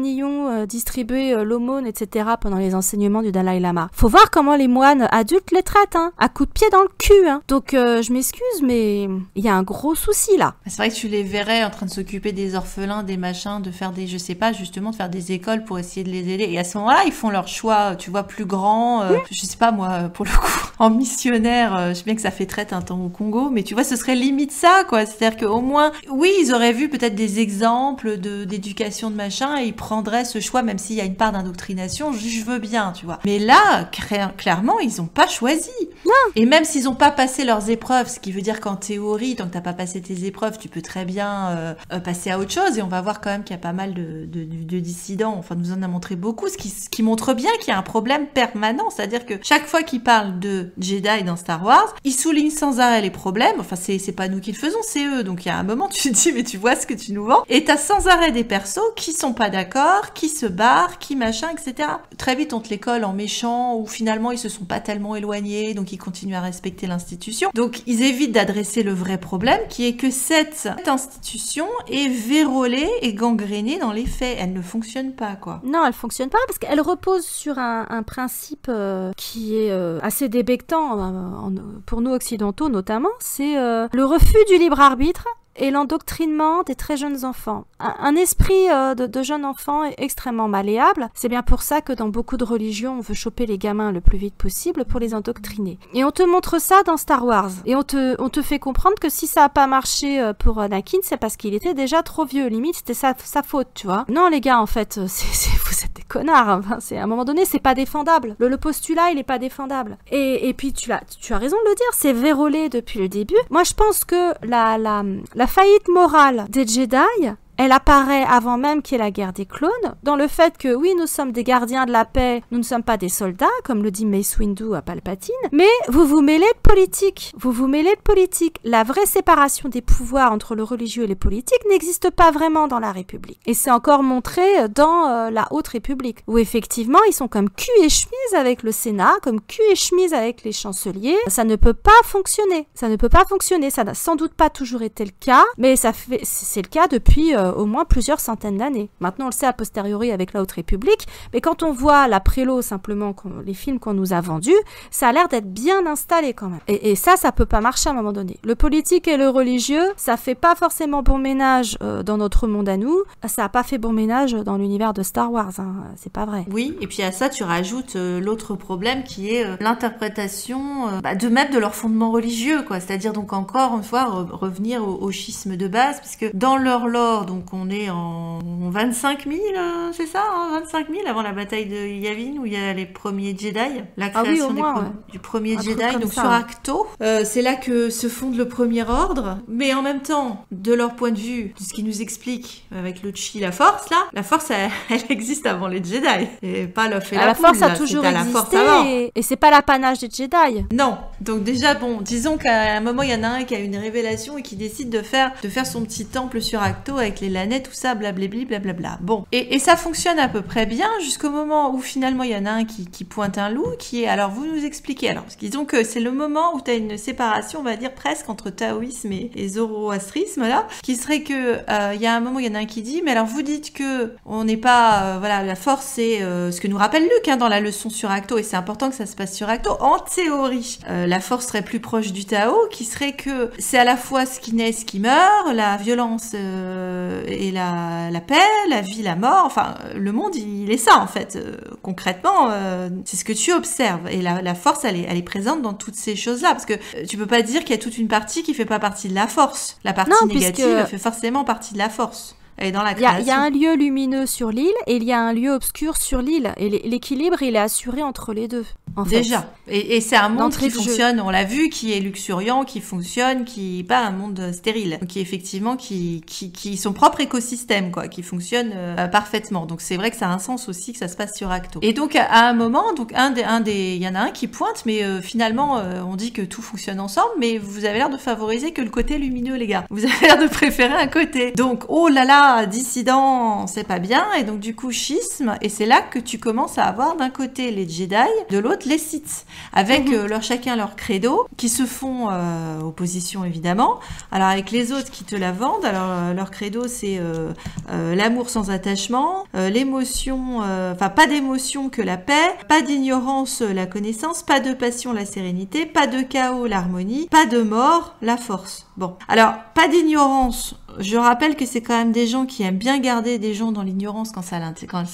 distribuer l'aumône, etc. pendant les enseignements du Dalai Lama. Faut voir comment les moines adultes les traitent, hein, à coups de pied dans le cul. Hein. Donc, je m'excuse, mais il y a un gros souci, là. C'est vrai que tu les verrais en train de s'occuper des orphelins, des machins, de faire des, je sais pas, justement, de faire des écoles pour essayer de les aider. Et à ce moment-là, ils font leur choix, tu vois, plus grand. Je sais pas, moi, pour le coup, en missionnaire, je sais bien que ça fait traite un temps au Congo, mais tu vois, ce serait limite ça, quoi. C'est-à-dire qu'au moins, oui, ils auraient vu peut-être des exemples d'éducation de machin, et ils prendraient ce choix, même s'il y a une part d'indoctrination, je veux bien, tu vois. Mais là, clairement, ils ont pas choisi. Non. Et même s'ils ont pas passé leurs épreuves, ce qui veut dire qu'en théorie, tant que t'as pas passé tes épreuves, tu peux très bien passer à autre chose. Et on va voir quand même qu'il y a pas mal de dissidents. Enfin, nous en a montré beaucoup, ce qui montre bien qu'il y a un problème permanent. C'est-à-dire que chaque fois qu'ils parlent de Jedi dans Star Wars, ils soulignent sans arrêt les problèmes. Enfin, c'est pas nous qui le faisons, c'est eux. Donc il y a un moment, tu te dis, mais tu vois ce que tu nous vends. Et t'as sans arrêt des persos qui sont pas d'accord, qui se barrent, qui machin, etc. Très vite, on te les colle en méchant, ou finalement, ils se sont pas tellement éloignés, donc ils continuent à respecter l'institution. Donc, ils évitent d'adresser le vrai problème, qui est que cette institution est vérolée et gangrénée dans les faits. Elle ne fonctionne pas, quoi. Non, elle fonctionne pas, parce qu'elle repose sur un principe qui est assez débectant, pour nous occidentaux notamment, c'est le refus du libre arbitre et l'endoctrinement des très jeunes enfants. Un esprit de jeunes enfants est extrêmement malléable. C'est bien pour ça que dans beaucoup de religions, on veut choper les gamins le plus vite possible pour les endoctriner. Et on te montre ça dans Star Wars. Et on te fait comprendre que si ça a pas marché pour Anakin, c'est parce qu'il était déjà trop vieux. Limite, c'était sa faute, tu vois. Non, les gars, en fait, vous êtes des connard. Enfin, à un moment donné, c'est pas défendable. Le postulat, il est pas défendable. Et puis, tu as raison de le dire, c'est vérolé depuis le début. Moi, je pense que la faillite morale des Jedi, elle apparaît avant même qu'il y ait la guerre des clones, dans le fait que oui, nous sommes des gardiens de la paix, nous ne sommes pas des soldats, comme le dit Mace Windu à Palpatine, mais vous vous mêlez de politique. Vous vous mêlez de politique. La vraie séparation des pouvoirs entre le religieux et le politique n'existe pas vraiment dans la République. Et c'est encore montré dans la Haute République, où effectivement, ils sont comme cul et chemise avec le Sénat, comme cul et chemise avec les chanceliers. Ça ne peut pas fonctionner. Ça ne peut pas fonctionner. Ça n'a sans doute pas toujours été le cas, mais c'est le cas depuis au moins plusieurs centaines d'années. Maintenant, on le sait a posteriori avec la Haute République, mais quand on voit la prélo, simplement, les films qu'on nous a vendus, ça a l'air d'être bien installé quand même. Et ça peut pas marcher à un moment donné. Le politique et le religieux, ça fait pas forcément bon ménage dans notre monde à nous, ça a pas fait bon ménage dans l'univers de Star Wars, hein. C'est pas vrai. Oui, et puis à ça, tu rajoutes l'autre problème qui est l'interprétation de même de leur fondement religieux, quoi. C'est-à-dire donc encore une fois revenir au schisme de base, puisque dans leur lore, donc on est en 25 000, c'est ça, hein, 25 000 avant la bataille de Yavin, où il y a les premiers Jedi, la création du premier Jedi, donc sur Ahch-To. C'est là que se fonde le premier ordre, mais en même temps, de leur point de vue, de ce qu'ils nous expliquent avec le Chi, la Force, là, la Force, elle existe avant les Jedi, et pas l'œuf et la poule. La Force a toujours existé, et c'est pas l'apanage des Jedi. Non, donc déjà, bon, disons qu'à un moment, il y en a un qui a une révélation et qui décide de faire son petit temple sur Ahch-To avec les lanais, tout ça, blablabli, blablabla. Bon, et ça fonctionne à peu près bien jusqu'au moment où finalement il y en a un qui pointe un loup, qui est, alors vous nous expliquez, alors parce qu'ils ont que c'est le moment où tu as une séparation, on va dire presque entre taoïsme et zoroastrisme là, qui serait que il y a un moment il y en a un qui dit, mais alors vous dites que on n'est pas, voilà, la force c'est ce que nous rappelle Luke hein, dans la leçon sur Ahch-To, et c'est important que ça se passe sur Ahch-To. En théorie, la force serait plus proche du Tao, qui serait que c'est à la fois ce qui naît, ce qui meurt, la violence et la paix, la vie, la mort, enfin le monde il est ça en fait, concrètement c'est ce que tu observes, et la force elle est présente dans toutes ces choses là, parce que tu peux pas dire qu'il y a toute une partie qui fait pas partie de la force, la partie négative fait forcément partie de la force. Et dans la création. Il y a un lieu lumineux sur l'île et il y a un lieu obscur sur l'île. Et l'équilibre, il est assuré entre les deux. Déjà. Et c'est un monde qui fonctionne, on l'a vu, qui est luxuriant, qui fonctionne, qui n'est pas un monde stérile. Qui effectivement, qui son propre écosystème, quoi, qui fonctionne parfaitement. Donc c'est vrai que ça a un sens aussi que ça se passe sur Ahch-To. Et donc à un moment, donc il y en a un qui pointe, mais finalement, on dit que tout fonctionne ensemble, mais vous avez l'air de favoriser que le côté lumineux, les gars. Vous avez l'air de préférer un côté. Donc, oh là là, dissident, c'est pas bien, et donc du coup schisme, et c'est là que tu commences à avoir d'un côté les Jedi, de l'autre les Sith, avec chacun leur credo, qui se font opposition évidemment, alors avec les autres qui te la vendent, alors leur credo c'est l'amour sans attachement, l'émotion, enfin pas d'émotion que la paix, pas d'ignorance la connaissance, pas de passion la sérénité, pas de chaos l'harmonie, pas de mort la force. Bon, alors pas d'ignorance. Je rappelle que c'est quand même des gens qui aiment bien garder des gens dans l'ignorance quand ça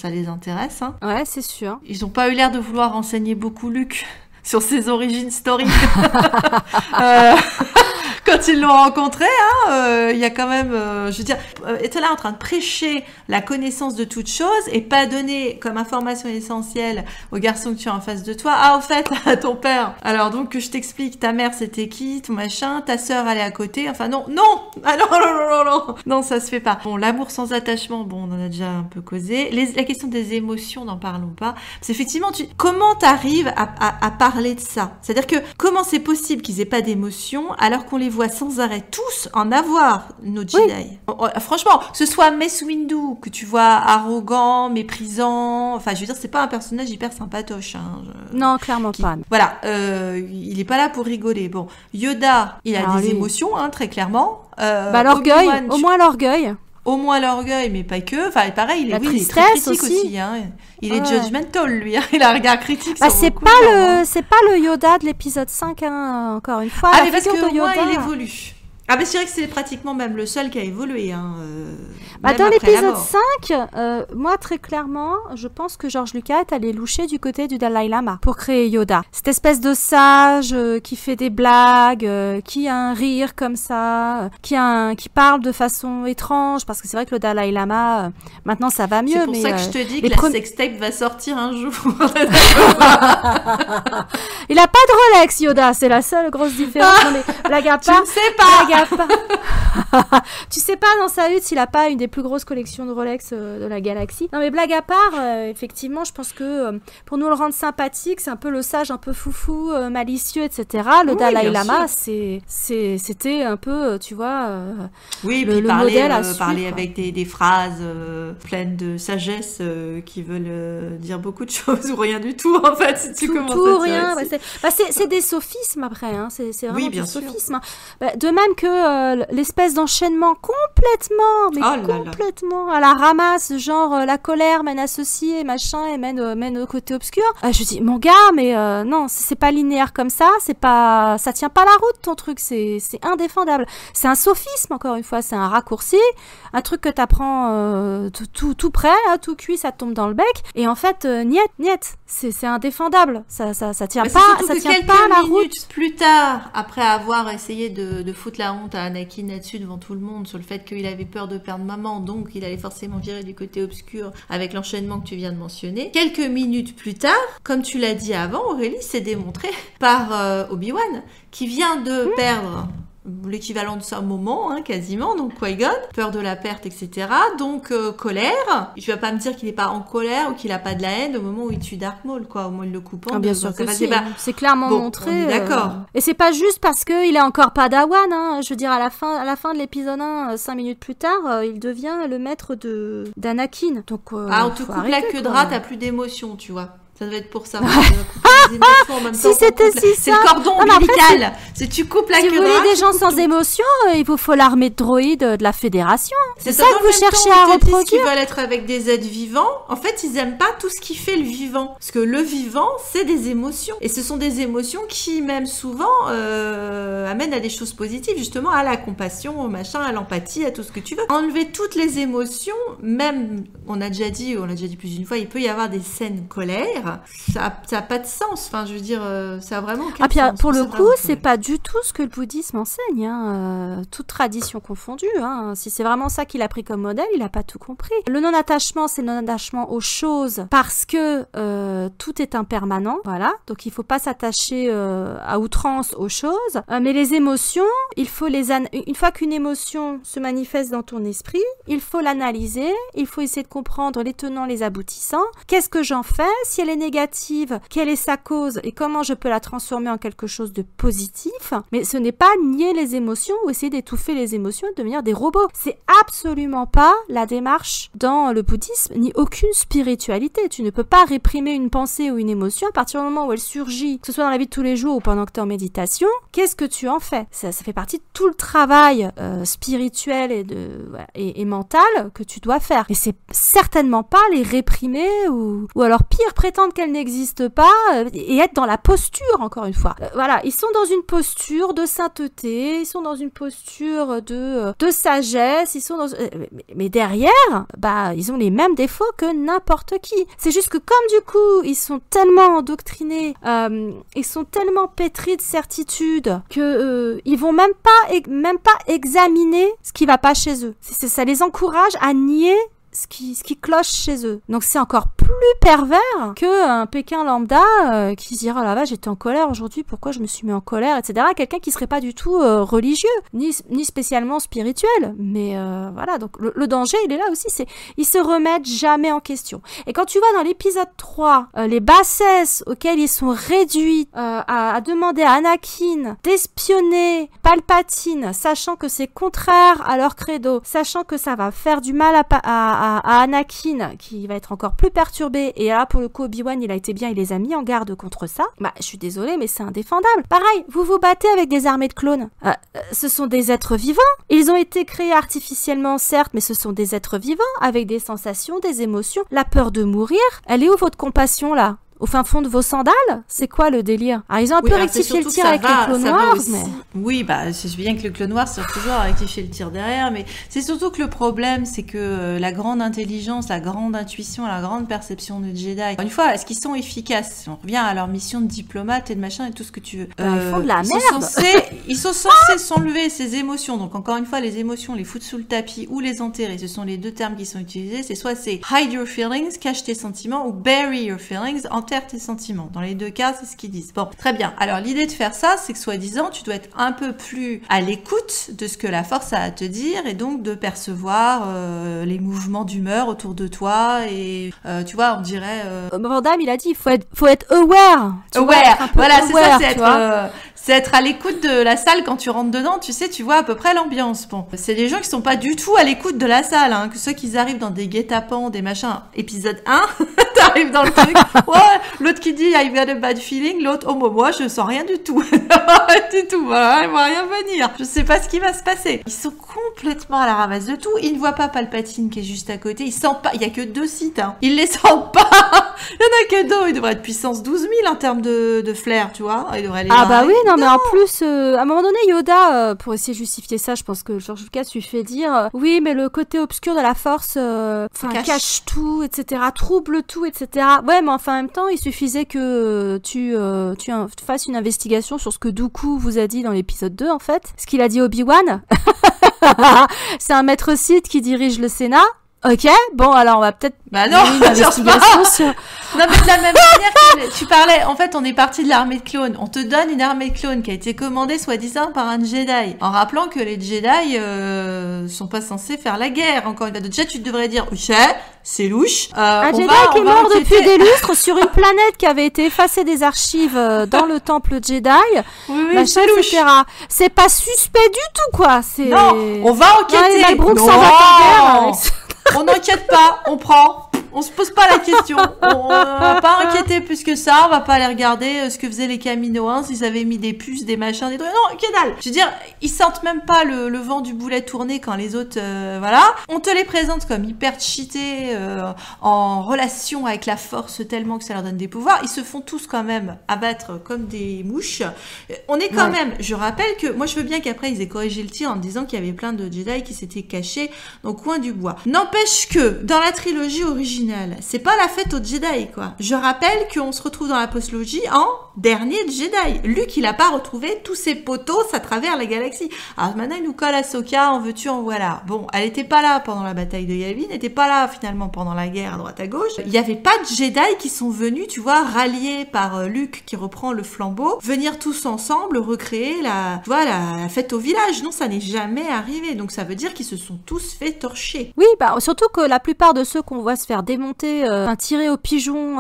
les intéresse. Hein. Ouais, c'est sûr. Ils n'ont pas eu l'air de vouloir renseigner beaucoup Luke sur ses origines story. Quand ils l'ont rencontré, il y a quand même, je veux dire, était là en train de prêcher la connaissance de toute chose et pas donner comme information essentielle au garçon que tu as en face de toi. Ah, au fait, ton père. Alors donc que je t'explique, ta mère c'était qui, ton machin, ta sœur elle est à côté. Enfin non. Ah non, ça se fait pas. Bon, l'amour sans attachement, bon, on en a déjà un peu causé. La question des émotions, n'en parlons pas. Parce qu'effectivement, comment t'arrives à parler de ça? C'est-à-dire que comment c'est possible qu'ils aient pas d'émotions alors qu'on les voit sans arrêt tous en avoir, nos Jedi. Oui. Franchement, que ce soit Mace Windu, que tu vois arrogant, méprisant, enfin je veux dire, c'est pas un personnage hyper sympatoche. Hein, non, clairement pas. Voilà, il est pas là pour rigoler. Bon, Yoda, il a des émotions, hein, très clairement. L'orgueil, au moins l'orgueil. Au moins l'orgueil, mais pas que. Enfin, pareil, il est très critique aussi. Hein. Il est judgmental, lui. Hein. Il a un regard critique. C'est pas le Yoda de l'épisode 5, hein, encore une fois. Ah, mais parce que au moins, il évolue. Ah mais c'est vrai que c'est pratiquement même le seul qui a évolué. Hein, dans l'épisode 5, moi très clairement, je pense que George Lucas est allé loucher du côté du Dalai Lama pour créer Yoda. Cette espèce de sage qui fait des blagues, qui a un rire comme ça, qui parle de façon étrange, parce que c'est vrai que le Dalai Lama, maintenant ça va mieux. C'est pour ça que je te dis que la sextape va sortir un jour. Il a pas de Rolex, Yoda, c'est la seule grosse différence. Non mais blague à part. Tu ne sais pas. Tu sais pas dans sa hutte s'il a pas une des plus grosses collections de Rolex de la galaxie. Non mais blague à part, effectivement, je pense que pour nous le rendre sympathique, c'est un peu le sage, un peu foufou, malicieux, etc. Le Dalai Lama, c'était un peu, tu vois, oui, le modèle à suivre. Parler avec des phrases pleines de sagesse qui veulent dire beaucoup de choses ou rien du tout, en fait, si tu commences tout, à rien. C'est des sophismes après, hein. C'est vraiment des sophismes. De même que l'espèce d'enchaînement complètement à la ramasse, genre la colère mène à ceci et machin et mène au côté obscur. Je dis mon gars, mais non, c'est pas linéaire comme ça, ça tient pas la route ton truc, c'est indéfendable. C'est un sophisme encore une fois, c'est un raccourci, un truc que t'apprends tout prêt, hein, tout cuit, ça tombe dans le bec et en fait niet, c'est indéfendable, ça tient pas la route. Plus tard, après avoir essayé de foutre la honte à Anakin là-dessus devant tout le monde sur le fait qu'il avait peur de perdre maman, donc il allait forcément virer du côté obscur avec l'enchaînement que tu viens de mentionner. Quelques minutes plus tard, comme tu l'as dit avant, Aurélie, c'est démontré par Obi-Wan qui vient de perdre l'équivalent de ça moment, hein, quasiment, donc Qui-Gon, peur de la perte, etc. Donc colère. Tu vas pas me dire qu'il est pas en colère ou qu'il a pas de la haine au moment où il tue Darth Maul, quoi, au moment où il le coupe en deux. Bien sûr que si, c'est clairement montré. On est d'accord. Et c'est pas juste parce qu'il est encore Padawan, hein. Je veux dire, à la fin de l'épisode 1, 5 minutes plus tard, il devient le maître d'Anakin. Donc, on te coupe la queue de rat, t'as plus d'émotion, tu vois. Ça devait être pour ça. Si c'était si c'est le cordon ombilical. Si tu coupes la queue de rat. Si vous voulez des gens sans émotion, il vous faut l'armée de droïdes de la Fédération. C'est ça que vous cherchez à reproduire. Qui veulent être avec des êtres vivants. En fait, ils aiment pas tout ce qui fait le vivant. Parce que le vivant, c'est des émotions. Et ce sont des émotions qui, même souvent, amènent à des choses positives. Justement, à la compassion, au machin, à l'empathie, à tout ce que tu veux. Enlever toutes les émotions, même, on l'a déjà dit plus d'une fois, il peut y avoir des scènes colère. Ça a pas de sens. Enfin, je veux dire, ça a vraiment aucun sens. Pour le coup, c'est pas du tout ce que le bouddhisme enseigne, hein. Toute tradition confondue, hein. Si c'est vraiment ça qu'il a pris comme modèle, il a pas tout compris. Le non-attachement, c'est le non-attachement aux choses parce que tout est impermanent, voilà. Donc, il faut pas s'attacher à outrance aux choses. Mais les émotions, il faut une fois qu'une émotion se manifeste dans ton esprit, il faut l'analyser, il faut essayer de comprendre les tenants, les aboutissants. Qu'est-ce que j'en fais? Si elle est négative, quelle est sa cause et comment je peux la transformer en quelque chose de positif. Mais ce n'est pas nier les émotions ou essayer d'étouffer les émotions et devenir des robots. C'est absolument pas la démarche dans le bouddhisme, ni aucune spiritualité. Tu ne peux pas réprimer une pensée ou une émotion à partir du moment où elle surgit, que ce soit dans la vie de tous les jours ou pendant que tu es en méditation. Qu'est-ce que tu en fais? Ça fait partie de tout le travail spirituel et mental que tu dois faire. Et c'est certainement pas les réprimer ou alors pire, prétendre qu'elle n'existe pas et être dans la posture, encore une fois. Voilà, ils sont dans une posture de sainteté, ils sont dans une posture de sagesse, ils sont dans... mais derrière, ils ont les mêmes défauts que n'importe qui. C'est juste que comme du coup, ils sont tellement endoctrinés, ils sont tellement pétris de certitude que ils vont même pas examiner ce qui va pas chez eux. Ça les encourage à nier ce qui cloche chez eux. Donc c'est encore plus pervers qu'un Pékin lambda qui se dira oh la vache, j'étais en colère aujourd'hui, pourquoi je me suis mis en colère, etc. Quelqu'un qui serait pas du tout religieux, ni spécialement spirituel. Mais voilà, donc le danger, il est là aussi, ils se remettent jamais en question. Et quand tu vois dans l'épisode 3, les bassesses auxquelles ils sont réduits à demander à Anakin d'espionner Palpatine, sachant que c'est contraire à leur credo, sachant que ça va faire du mal à Anakin, qui va être encore plus perturbé, et là pour le coup Obi-Wan il a été bien, il les a mis en garde contre ça. Je suis désolée mais c'est indéfendable. Pareil, vous vous battez avec des armées de clones, ce sont des êtres vivants, ils ont été créés artificiellement certes, mais ce sont des êtres vivants avec des sensations, des émotions. La peur de mourir, elle est où votre compassion là? au fin fond de vos sandales? C'est quoi le délire? Alors, ils ont un peu rectifié le tir avec les clones noirs, mais... Oui, bah, c'est bien que le clone noir sert toujours à rectifier le tir derrière, mais c'est surtout que le problème, c'est que la grande intelligence, la grande intuition, la grande perception de Jedi, une fois, est-ce qu'ils sont efficaces? On revient à leur mission de diplomate et de machin et tout ce que tu veux. Ils font de la merde. Ils sont censés s'enlever ces émotions. Donc, encore une fois, les émotions, les foutre sous le tapis ou les enterrer, ce sont les deux termes qui sont utilisés. C'est soit c'est hide your feelings, cache tes sentiments, ou bury your feelings, enterre tes sentiments. Dans les deux cas, c'est ce qu'ils disent. Bon, très bien. Alors, l'idée de faire ça, c'est que soi-disant, tu dois être un peu plus à l'écoute de ce que la force a à te dire et donc de percevoir les mouvements d'humeur autour de toi et tu vois, on dirait... Van Damme, il a dit, faut être aware. Voilà, c'est ça, c'est être à l'écoute de la salle quand tu rentres dedans, tu sais, tu vois à peu près l'ambiance. Bon, c'est des gens qui sont pas du tout à l'écoute de la salle, hein, que ceux qui arrivent dans des guet-apens, des machins, épisode 1, t'arrives dans le truc, ouais, l'autre qui dit I got a bad feeling, l'autre, oh moi je sens rien du tout, du tout, voilà, il va rien venir, je sais pas ce qui va se passer. Ils sont complètement à la ramasse de tout, ils ne voient pas Palpatine qui est juste à côté, ils sentent pas, il y a que 2 sites, hein, ils les sentent pas, il y en a que 2, il devrait être puissance 12 000 en termes de flair, tu vois, il devrait les bah oui, non mais en plus, à un moment donné, Yoda, pour essayer de justifier ça, je pense que George Lucas lui fait dire oui, mais le côté obscur de la force cache tout, etc., trouble tout, etc. Ouais, mais enfin, en même temps, il suffisait que tu fasses une investigation sur ce que Dooku vous a dit dans l'épisode 2, en fait. Ce qu'il a dit Obi-Wan. C'est un maître Sith qui dirige le Sénat. Ok, bon, alors on va peut-être une investigation sur... Non, mais de la même manière que tu parlais, en fait, on est parti de l'armée de clones. On te donne une armée de clones qui a été commandée, soi-disant, par un Jedi. En rappelant que les Jedi sont pas censés faire la guerre. Encore une fois, déjà, tu devrais dire, ok, c'est louche. Un Jedi qui est mort depuis des lustres sur une planète qui avait été effacée des archives dans le temple Jedi. Oui, machin, c'est louche. etc. C'est pas suspect du tout, quoi. Non, on va enquêter. On n'enquête pas, on prend. On se pose pas la question. On va pas inquiéter plus que ça. On va pas aller regarder ce que faisaient les Kaminoans, s'ils avaient mis des puces, des machins, des trucs. Non, que dalle. Je veux dire, ils sentent même pas le vent du boulet tourner quand les autres, voilà. On te les présente comme hyper cheatés, en relation avec la force tellement que ça leur donne des pouvoirs. Ils se font tous quand même abattre comme des mouches. On est quand même, je rappelle que, moi je veux bien qu'après ils aient corrigé le tir en disant qu'il y avait plein de Jedi qui s'étaient cachés au coin du bois. N'empêche que, dans la trilogie originale, c'est pas la fête aux Jedi, quoi. Je rappelle qu'on se retrouve dans la postlogie en dernier Jedi. Luke, il a pas retrouvé tous ses potos à travers la galaxie. Alors maintenant, il nous colle Ahsoka, en veux-tu, en voilà. Bon, elle était pas là pendant la bataille de Yavin, n'était pas là finalement pendant la guerre à droite à gauche. Il y avait pas de Jedi qui sont venus, tu vois, ralliés par Luke qui reprend le flambeau, venir tous ensemble recréer la fête au village. Non, ça n'est jamais arrivé. Donc ça veut dire qu'ils se sont tous fait torcher. Oui, bah surtout que la plupart de ceux qu'on voit se faire démonter, tirer au pigeon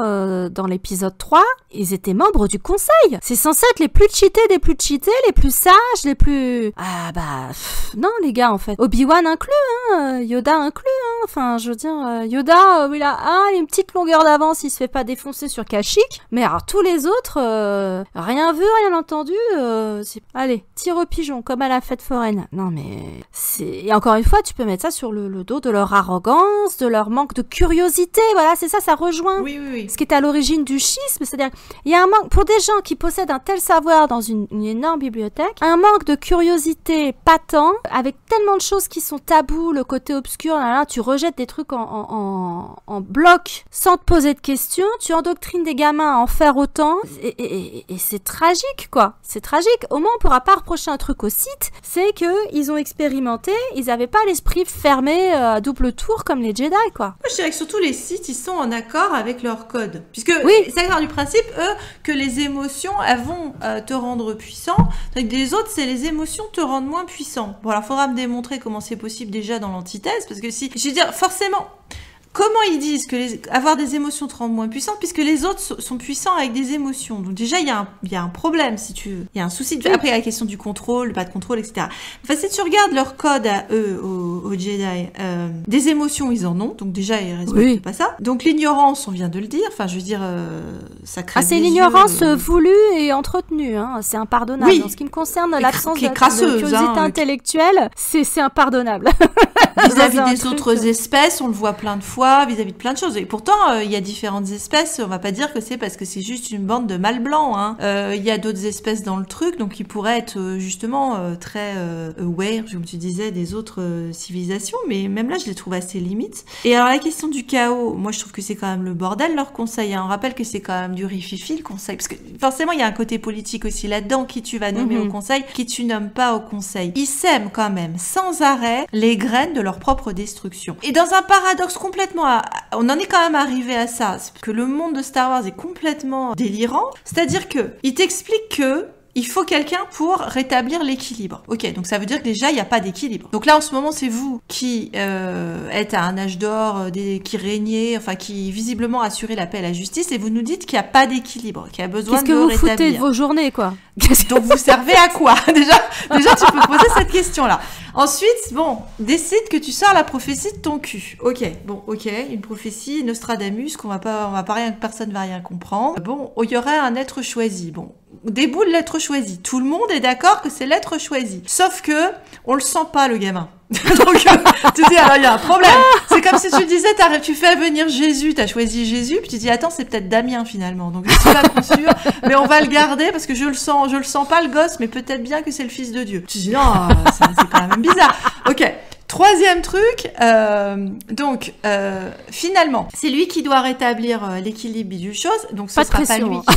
dans l'épisode 3, ils étaient membres du conseil. C'est censé être les plus cheatés des plus cheatés, les plus sages, les plus... Ah bah... non les gars en fait. Obi-Wan inclus, hein, Yoda inclus, hein. Enfin je veux dire, Yoda, il a une petite longueur d'avance, il se fait pas défoncer sur Kashyyyk. Mais alors tous les autres, rien vu, rien entendu, allez, tire au pigeon comme à la fête foraine. Non mais... Et encore une fois, tu peux mettre ça sur le dos de leur arrogance, de leur manque de curiosité, voilà, c'est ça, ça rejoint oui. ce qui est à l'origine du schisme, c'est-à-dire, il y a un manque, pour des gens qui possèdent un tel savoir dans une énorme bibliothèque, un manque de curiosité patent, avec tellement de choses qui sont tabous, le côté obscur, là, tu rejettes des trucs en bloc, sans te poser de questions, tu endoctrines des gamins à en faire autant, et c'est tragique, quoi, c'est tragique. Au moins, on pourra pas reprocher un truc au site, c'est que ils ont expérimenté, ils avaient pas l'esprit fermé à double tour comme les Jedi, quoi. Moi, je dirais que surtout les sites, ils sont en accord avec leur code. Puisque oui. C'est part du principe, eux, que les émotions, elles vont te rendre puissant. Tandis que les autres, c'est les émotions te rendent moins puissant. Bon, alors, faudra me démontrer comment c'est possible déjà dans l'antithèse. Parce que si, je veux dire, forcément... Comment ils disent que avoir des émotions te rend moins puissant puisque les autres sont puissants avec des émotions. Donc déjà, il y a un problème, si tu veux. Il y a un souci. Après, il y a la question du contrôle, pas de contrôle, etc. Enfin, si tu regardes leur code à eux, aux Jedi, des émotions, ils en ont. Donc déjà, ils respectent pas ça. Donc l'ignorance, on vient de le dire. Enfin, je veux dire, ça crée c'est l'ignorance voulue et entretenue. Hein. C'est impardonnable. Oui. En ce qui me concerne, l'absence de curiosité intellectuelle, c'est impardonnable. Vis-à-vis des autres espèces, on le voit plein de fois. foi, vis-à-vis de plein de choses. Et pourtant, il y a différentes espèces. On va pas dire que c'est parce que c'est juste une bande de mâles blancs. Hein. Il y a d'autres espèces dans le truc, donc qui pourraient être justement très aware, comme tu disais, des autres civilisations. Mais même là, je les trouve assez limites. Et alors la question du chaos, moi je trouve que c'est quand même le bordel leur conseil. Hein. On rappelle que c'est quand même du rififi le conseil, parce que forcément il y a un côté politique aussi là-dedans, qui tu vas nommer au conseil, qui tu nommes pas au conseil. Ils sèment quand même sans arrêt les graines de leur propre destruction. Et dans un paradoxe complètement, on en est quand même arrivé à ça, que le monde de Star Wars est complètement délirant. C'est-à-dire que il t'explique que il faut quelqu'un pour rétablir l'équilibre. Ok, donc ça veut dire que déjà, il n'y a pas d'équilibre. Donc là, en ce moment, c'est vous qui êtes à un âge d'or, qui régnez, enfin, qui visiblement assurez la paix et la justice, et vous nous dites qu'il n'y a pas d'équilibre, qu'il y a besoin de rétablir. Qu'est-ce que vous foutez de vos journées, quoi? Donc vous servez à quoi? Déjà, tu peux poser cette question-là. Ensuite, bon, décide que tu sors la prophétie de ton cul. Ok, une prophétie, Nostradamus, personne va rien comprendre. Bon, il y aurait un être choisi. Bon, déboule l'être choisi. Tout le monde est d'accord que c'est l'être choisi. Sauf que, on le sent pas, le gamin. Donc, tu dis, alors il y a un problème. C'est comme si tu disais, tu fais venir Jésus, t'as choisi Jésus, puis tu dis, attends, c'est peut-être Damien finalement. Donc je suis pas trop sûre, mais on va le garder parce que je le sens pas le gosse, mais peut-être bien que c'est le fils de Dieu. Tu dis, non, c'est quand même bizarre. Ok. Troisième truc, finalement, c'est lui qui doit rétablir l'équilibre du chose, donc ce sera pas lui qui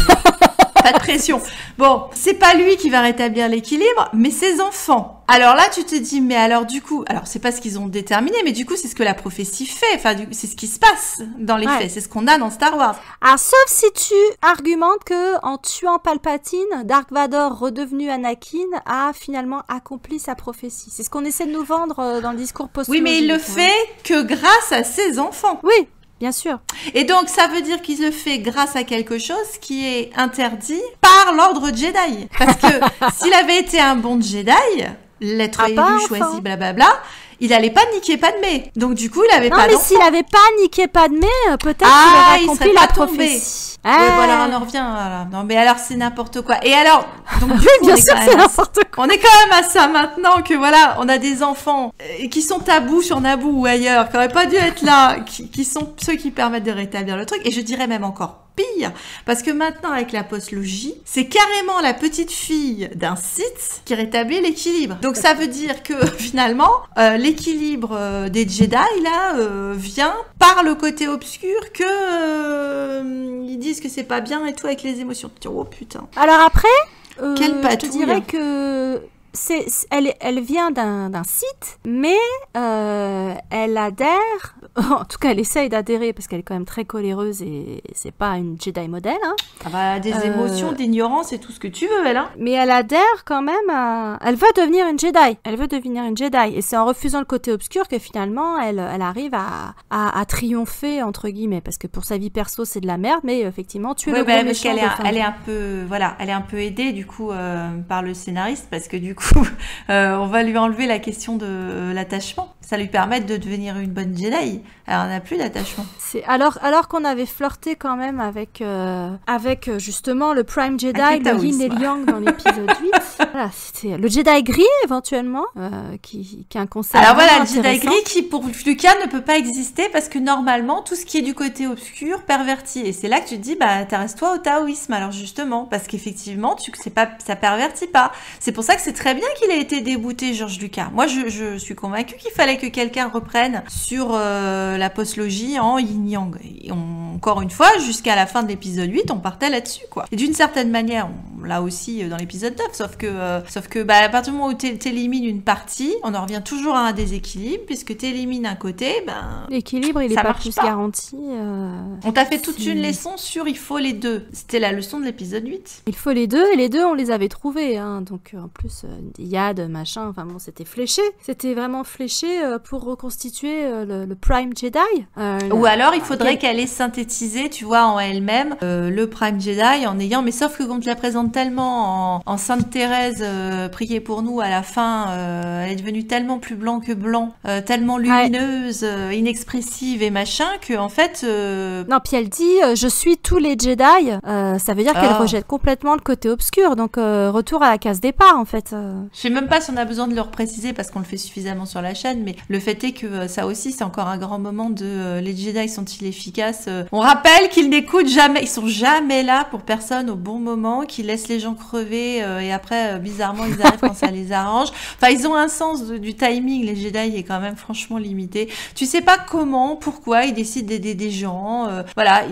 pas de pression. Bon, c'est pas lui qui va rétablir l'équilibre, mais ses enfants. Alors là, tu te dis, mais alors du coup, alors c'est pas ce qu'ils ont déterminé, mais du coup, c'est ce que la prophétie fait. Enfin, c'est ce qui se passe dans les faits. C'est ce qu'on a dans Star Wars. Alors, sauf si tu argumentes que en tuant Palpatine, Dark Vador, redevenu Anakin, a finalement accompli sa prophétie. C'est ce qu'on essaie de nous vendre dans le discours post-logique. Oui, mais il le fait que grâce à ses enfants. Oui. Bien sûr. Et donc, ça veut dire qu'il le fait grâce à quelque chose qui est interdit par l'ordre Jedi. Parce que s'il avait été un bon Jedi, l'être élu, choisi, blablabla, il allait pas niquer Padmé. Donc, du coup, il avait pas d'enfant. Non, mais s'il avait pas niqué Padmé, peut-être qu'il aurait accompli la prophétie. Oui, voilà, on en revient. Voilà. Non, mais alors, c'est n'importe quoi. Et alors, donc, du coup, bien sûr, c'est n'importe quoi. On est quand même à ça maintenant que voilà, on a des enfants qui sont tabous sur Naboo ou ailleurs, qui auraient pas dû être là, qui sont ceux qui permettent de rétablir le truc. Et je dirais même encore pire, parce que maintenant avec la postlogie, c'est carrément la petite fille d'un Sith qui rétablit l'équilibre. Donc ça veut dire que finalement, l'équilibre des Jedi là vient par le côté obscur que ils disent que c'est pas bien et tout avec les émotions. Oh putain. Alors après, quelle patouille. Je dirais que elle vient d'un site, mais elle adhère, en tout cas elle essaye d'adhérer parce qu'elle est quand même très coléreuse et c'est pas une Jedi modèle. Hein. Ah bah, des émotions, d'ignorance et tout ce que tu veux, elle. Hein. Mais elle adhère quand même à... Elle veut devenir une Jedi. Elle veut devenir une Jedi. Et c'est en refusant le côté obscur que finalement elle arrive à triompher, entre guillemets. Parce que pour sa vie perso c'est de la merde, mais effectivement tu es le gros méchant. Elle est un peu, voilà, elle est un peu aidée du coup par le scénariste parce que du coup on va lui enlever la question de l'attachement. Ça lui permet de devenir une bonne Jedi. Alors on n'a plus d'attachement. Alors qu'on avait flirté quand même avec justement le Prime Jedi, le Yin et le Yang dans l'épisode 8. Voilà, c'était le Jedi gris éventuellement, qui a un concept. Alors voilà, le Jedi gris qui pour Lucas ne peut pas exister parce que normalement tout ce qui est du côté obscur perverti. Et c'est là que tu te dis t'arrêtes-toi au taoïsme. Alors justement parce qu'effectivement ça pervertit pas. C'est pour ça que c'est très bien qu'il ait été débouté, George Lucas. Moi je suis convaincue qu'il fallait que quelqu'un reprenne sur la postlogie en yin-yang. Et encore une fois, jusqu'à la fin de l'épisode 8, on partait là-dessus, quoi. Et d'une certaine manière, on l'a aussi dans l'épisode 9, sauf que à partir du moment où t'élimines une partie, on en revient toujours à un déséquilibre, puisque t'élimines un côté, l'équilibre, il est pas plus garanti. On t'a fait toute une leçon sur il faut les deux. C'était la leçon de l'épisode 8. Il faut les deux, et les deux, on les avait trouvés, hein. Donc, en plus, Yad, machin, enfin bon, c'était fléché. C'était vraiment fléché pour reconstituer le Prime Jedi. Ou alors, il faudrait qu'elle ait synthétisé, tu vois, en elle-même, le Prime Jedi en ayant... Mais sauf que quand tu la présentes tellement en Sainte Thérèse, priez pour nous à la fin, elle est devenue tellement plus blanc que blanc, tellement lumineuse, inexpressive et machin, que en fait... Non, puis elle dit, je suis tous les Jedi, ça veut dire qu'elle rejette complètement le côté obscur, donc retour à la case départ en fait. Je sais même pas si on a besoin de le repréciser parce qu'on le fait suffisamment sur la chaîne, mais le fait est que ça aussi c'est encore un grand moment de les Jedi sont-ils efficaces. On rappelle qu'ils n'écoutent jamais, ils sont jamais là pour personne au bon moment, qu'ils laissent les gens crever et après bizarrement ils arrivent quand ça les arrange. Enfin ils ont un sens du timing, les Jedi est quand même franchement limité. Tu sais pas comment, pourquoi ils décident d'aider des gens, voilà.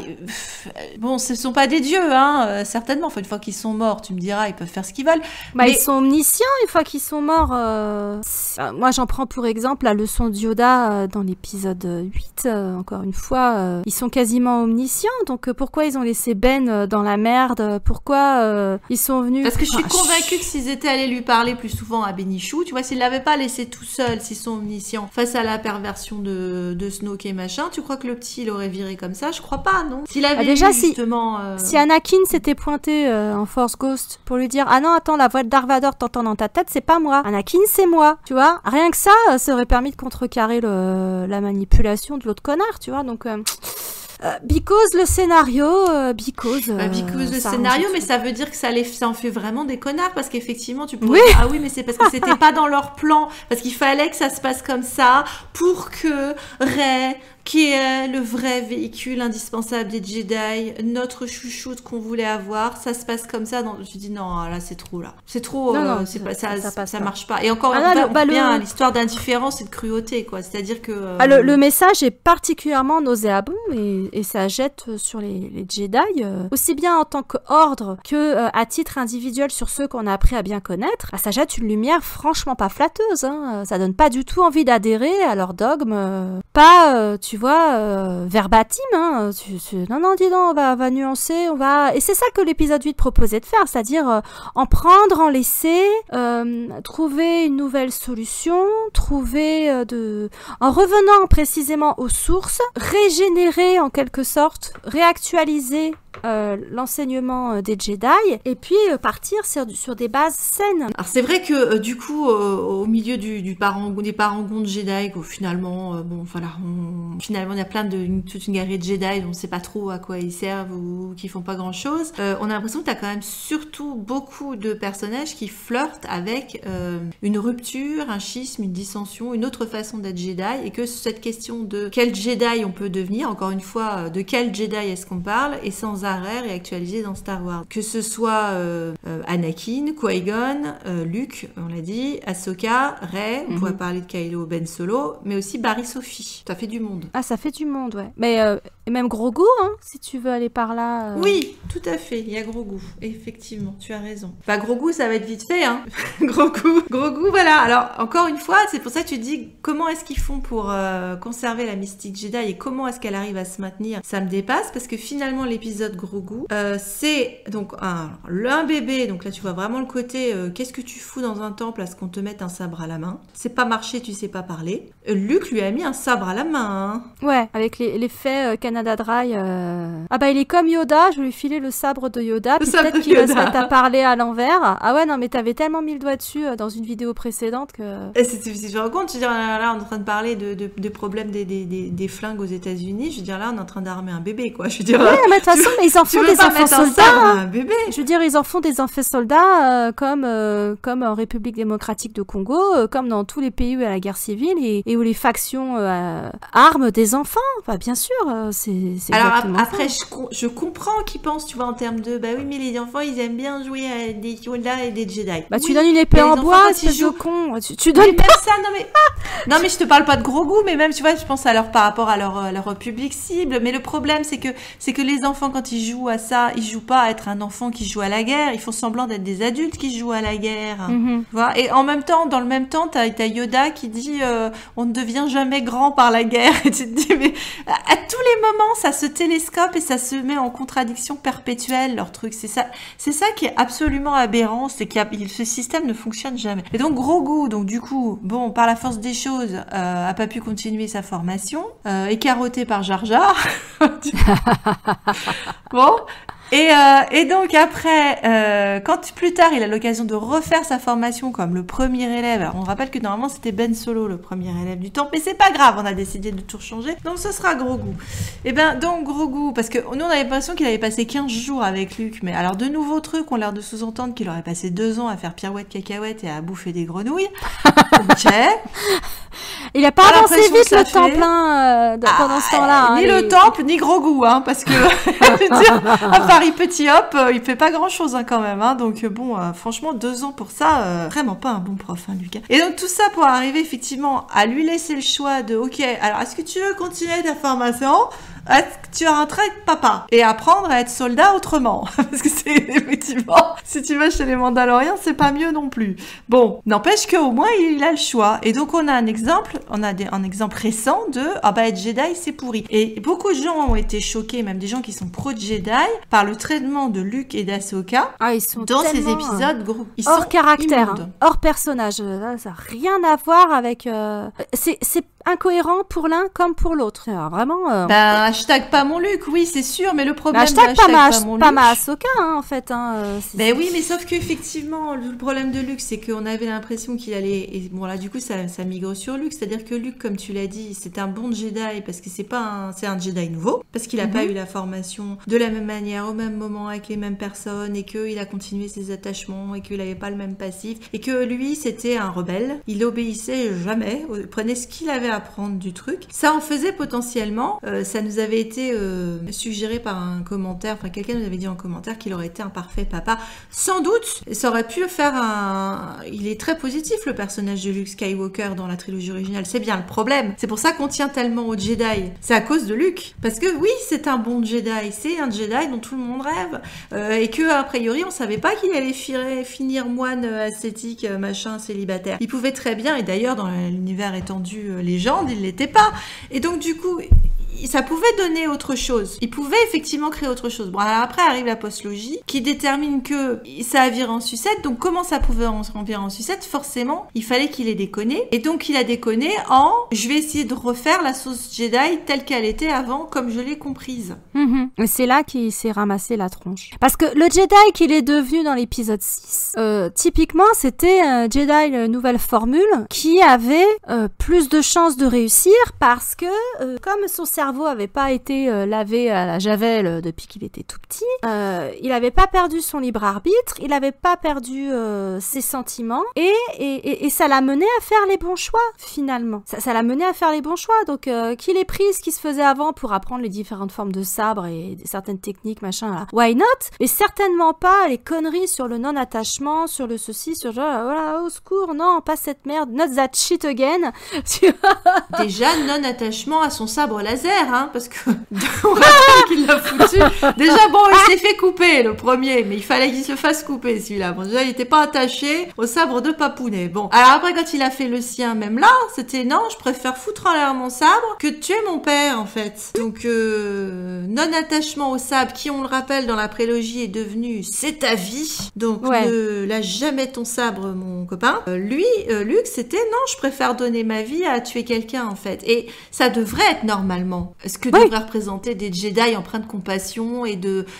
Bon, ce sont pas des dieux, hein, certainement. Enfin, une fois qu'ils sont morts, tu me diras, ils peuvent faire ce qu'ils veulent. Bah, mais... ils sont omniscients une fois qu'ils sont morts. Moi, j'en prends pour exemple la leçon de Yoda dans l'épisode 8. Encore une fois, ils sont quasiment omniscients. Donc, pourquoi ils ont laissé Ben dans la merde? Pourquoi ils sont venus... Parce que je suis convaincue que s'ils étaient allés lui parler plus souvent à Benichou, tu vois, s'ils l'avaient pas laissé tout seul, s'ils sont omniscients, face à la perversion de Snoke et machin, tu crois que le petit, il aurait viré comme ça? Je crois pas, non? S'il avait déjà, justement... Si Anakin s'était pointé en Force Ghost pour lui dire « Ah non, attends, la voix de Darth Vader t'entend dans ta tête, c'est pas moi. Anakin, c'est moi. » Tu vois? Rien que ça, ça aurait permis de contrecarrer la manipulation de l'autre connard, tu vois? Donc... because le scénario, because le scénario, mais ça veut dire que ça en fait vraiment des connards, parce qu'effectivement tu pourrais dire, ah oui, mais c'est parce que c'était pas dans leur plan, parce qu'il fallait que ça se passe comme ça pour que Rey, qui est le vrai véhicule indispensable des Jedi, notre chouchoute qu'on voulait avoir, ça se passe comme ça. Je dis non, là c'est trop, là. C'est trop, non, c'est pas, ça marche pas. Et encore bien l'histoire d'indifférence et de cruauté, quoi. C'est-à-dire que... le message est particulièrement nauséabond et ça jette sur les Jedi, aussi bien en tant qu'ordre que à titre individuel sur ceux qu'on a appris à bien connaître. Ça jette une lumière franchement pas flatteuse, hein. Ça donne pas du tout envie d'adhérer à leur dogme. Tu vois, verbatim, hein. Non, dis donc, on va nuancer, et c'est ça que l'épisode 8 proposait de faire, c'est-à-dire en prendre, en laisser, trouver une nouvelle solution, en revenant précisément aux sources, régénérer en quelque sorte, réactualiser l'enseignement des Jedi et puis partir sur des bases saines. Alors c'est vrai que du coup au milieu des parangons de Jedi, finalement finalement il y a toute une galerie de Jedi dont on ne sait pas trop à quoi ils servent ou qui font pas grand chose. On a l'impression que tu as quand même surtout beaucoup de personnages qui flirtent avec une rupture, un schisme, une dissension, une autre façon d'être Jedi, et que cette question de quel Jedi on peut devenir, encore une fois, de quel Jedi est-ce qu'on parle, est sans arrêt réactualisé dans Star Wars. Que ce soit Anakin, Qui-Gon, Luke, on l'a dit, Ahsoka, Rey, on pourrait parler de Kylo, Ben Solo, mais aussi Barry Sophie. Ça fait du monde. Ah, ça fait du monde, ouais. Mais et même Grogu, hein, si tu veux aller par là. Oui, tout à fait, il y a Grogu. Effectivement, tu as raison. Bah Grogu, ça va être vite fait, hein. Grogu, voilà. Alors, encore une fois, c'est pour ça que tu dis comment est-ce qu'ils font pour conserver la mystique Jedi et comment est-ce qu'elle arrive à se maintenir. Ça me dépasse parce que finalement, l'épisode Grogu, c'est donc un bébé. Donc là, tu vois vraiment le côté qu'est-ce que tu fous dans un temple à ce qu'on te mette un sabre à la main? C'est pas marcher, tu sais pas parler. Luke lui a mis un sabre à la main. Hein. Ouais, avec l'effet Canada Dry. Ah bah il est comme Yoda, je vais lui filer le sabre de Yoda, puis peut-être qu'il va se mettre à parler à l'envers. Ah ouais, non mais t'avais tellement mis le doigt dessus dans une vidéo précédente que... Si tu te rends compte, je veux dire, là on est en train de parler de problèmes des flingues aux États-Unis, je veux dire là on est en train d'armer un bébé, quoi. Je veux dire, ouais, mais de toute façon, ils en font des enfants soldats. Un bébé. Je veux dire, ils en font des enfants soldats comme en République démocratique de Congo, comme dans tous les pays où il y a la guerre civile et où les factions arment des enfants. Enfin, bien sûr, c'est alors exactement après, ça. je comprends qu'ils pensent, tu vois, en termes de bah oui, mais les enfants, ils aiment bien jouer à des Yoda et des Jedi. Bah oui, tu donnes une épée en bois, espèce de con. Tu donnes pas ça, non mais je te parle pas de gros goût, mais même tu vois, je pense par rapport à leur public cible. Mais le problème, c'est que les enfants, quand ils jouent à ça, ils jouent pas à être un enfant qui joue à la guerre. Ils font semblant d'être des adultes qui jouent à la guerre. Tu vois. Et en même temps, dans le même temps, t'as Yoda qui dit on ne devient jamais grand par la guerre. Et tu te dis mais à tous les moments, ça se télescope et ça se met en contradiction perpétuelle, leur truc. C'est ça qui est absolument aberrant, c'est que ce système ne fonctionne jamais. Et donc Grogu, donc du coup, bon, par la force des choses, a pas pu continuer sa formation, est carotté par Jar Jar. Bon. Et donc après, quand plus tard il a l'occasion de refaire sa formation comme le premier élève, alors on rappelle que normalement c'était Ben Solo le premier élève du temple, mais c'est pas grave, on a décidé de tout changer, donc ce sera Grogu. Et ben donc Grogu, parce que nous on avait l'impression qu'il avait passé 15 jours avec Luke, mais alors de nouveaux trucs ont l'air de sous-entendre qu'il aurait passé 2 ans à faire pirouette cacahuète et à bouffer des grenouilles. Ok. Il a pas avancé vite le temple pendant ce temps-là. Ni le temple, ni Grogu, parce que je veux dire, à Paris Petit Hop, il fait pas grand-chose quand même. Donc bon, franchement, 2 ans pour ça, vraiment pas un bon prof, Lucas. Et donc tout ça pour arriver effectivement à lui laisser le choix de, ok, alors est-ce que tu veux continuer ta formation ? Est-ce que tu as un trait de papa et apprendre à être soldat autrement parce que c'est effectivement, si tu vas chez les Mandaloriens, c'est pas mieux non plus. Bon, n'empêche qu'au moins il a le choix. Et donc on a un exemple récent de être Jedi c'est pourri. Et beaucoup de gens ont été choqués, même des gens qui sont pro Jedi, par le traitement de Luke et d'Ahsoka ils sont dans ces épisodes gros. Ils hors sont caractère, immondes. hors personnage. Là, ça n'a rien à voir avec. C'est incohérent pour l'un comme pour l'autre. Alors, vraiment. Hashtag pas mon Luke, oui, c'est sûr, mais le problème hashtag pas ma Ahsoka, en fait. Oui, mais sauf qu'effectivement, le problème de Luke, c'est qu'on avait l'impression qu'il allait. Et bon, là, du coup, ça migre sur Luke. C'est-à-dire que Luke, comme tu l'as dit, c'est un bon Jedi parce que c'est un Jedi nouveau, parce qu'il n'a pas eu la formation de la même manière, au même moment, avec les mêmes personnes, et qu'il a continué ses attachements, et qu'il n'avait pas le même passif, et que lui, c'était un rebelle. Il obéissait jamais, il prenait ce qu'il avait à prendre du truc. Ça en faisait potentiellement, ça nous avait été suggéré par un commentaire, enfin quelqu'un nous avait dit en commentaire qu'il aurait été un parfait papa. Sans doute, ça aurait pu faire il est très positif le personnage de Luke Skywalker dans la trilogie originale, c'est bien le problème. C'est pour ça qu'on tient tellement au Jedi. C'est à cause de Luke. Parce que oui, c'est un bon Jedi, c'est un Jedi dont tout le monde rêve. Et que a priori, on savait pas qu'il allait finir moine ascétique, machin, célibataire. Il pouvait très bien, et d'ailleurs dans l'univers étendu légende, il l'était pas. Et donc du coup, ça pouvait donner autre chose. Il pouvait effectivement créer autre chose. Bon, alors après arrive la postlogie qui détermine que ça a viré en sucette. Donc comment ça pouvait en virer en sucette ? Forcément, il fallait qu'il ait déconné. Et donc il a déconné je vais essayer de refaire la sauce Jedi telle qu'elle était avant, comme je l'ai comprise. Et c'est là qu'il s'est ramassé la tronche. Parce que le Jedi qu'il est devenu dans l'épisode 6, typiquement, c'était un Jedi nouvelle formule qui avait plus de chances de réussir parce que, comme son cerveau avait pas été lavé à la javel depuis qu'il était tout petit, il avait pas perdu son libre arbitre, il avait pas perdu ses sentiments et ça l'a mené à faire les bons choix finalement. Ça l'a mené à faire les bons choix. Donc qu'il ait pris ce qui se faisait avant pour apprendre les différentes formes de sabre et certaines techniques machin là, why not? Mais certainement pas les conneries sur le non-attachement, sur le ceci, sur genre voilà, au secours, non, pas cette merde, not that shit again. Déjà non-attachement à son sabre laser, parce que on rappelle qu'il l'a foutu. Déjà bon, il s'est fait couper le premier, mais il fallait qu'il se fasse couper celui-là. Bon, déjà il était pas attaché au sabre de Papounet. Bon, alors après quand il a fait le sien, même là, c'était non, je préfère foutre en l'air mon sabre que de tuer mon père en fait. Donc non-attachement au sabre, qui on le rappelle dans la prélogie est devenu c'est ta vie. Donc ne lâche jamais ton sabre mon copain. Lui, Luke, c'était non, je préfère donner ma vie à tuer quelqu'un en fait. Et ça devrait être normalement ce que devraient représenter des Jedi empreints de compassion et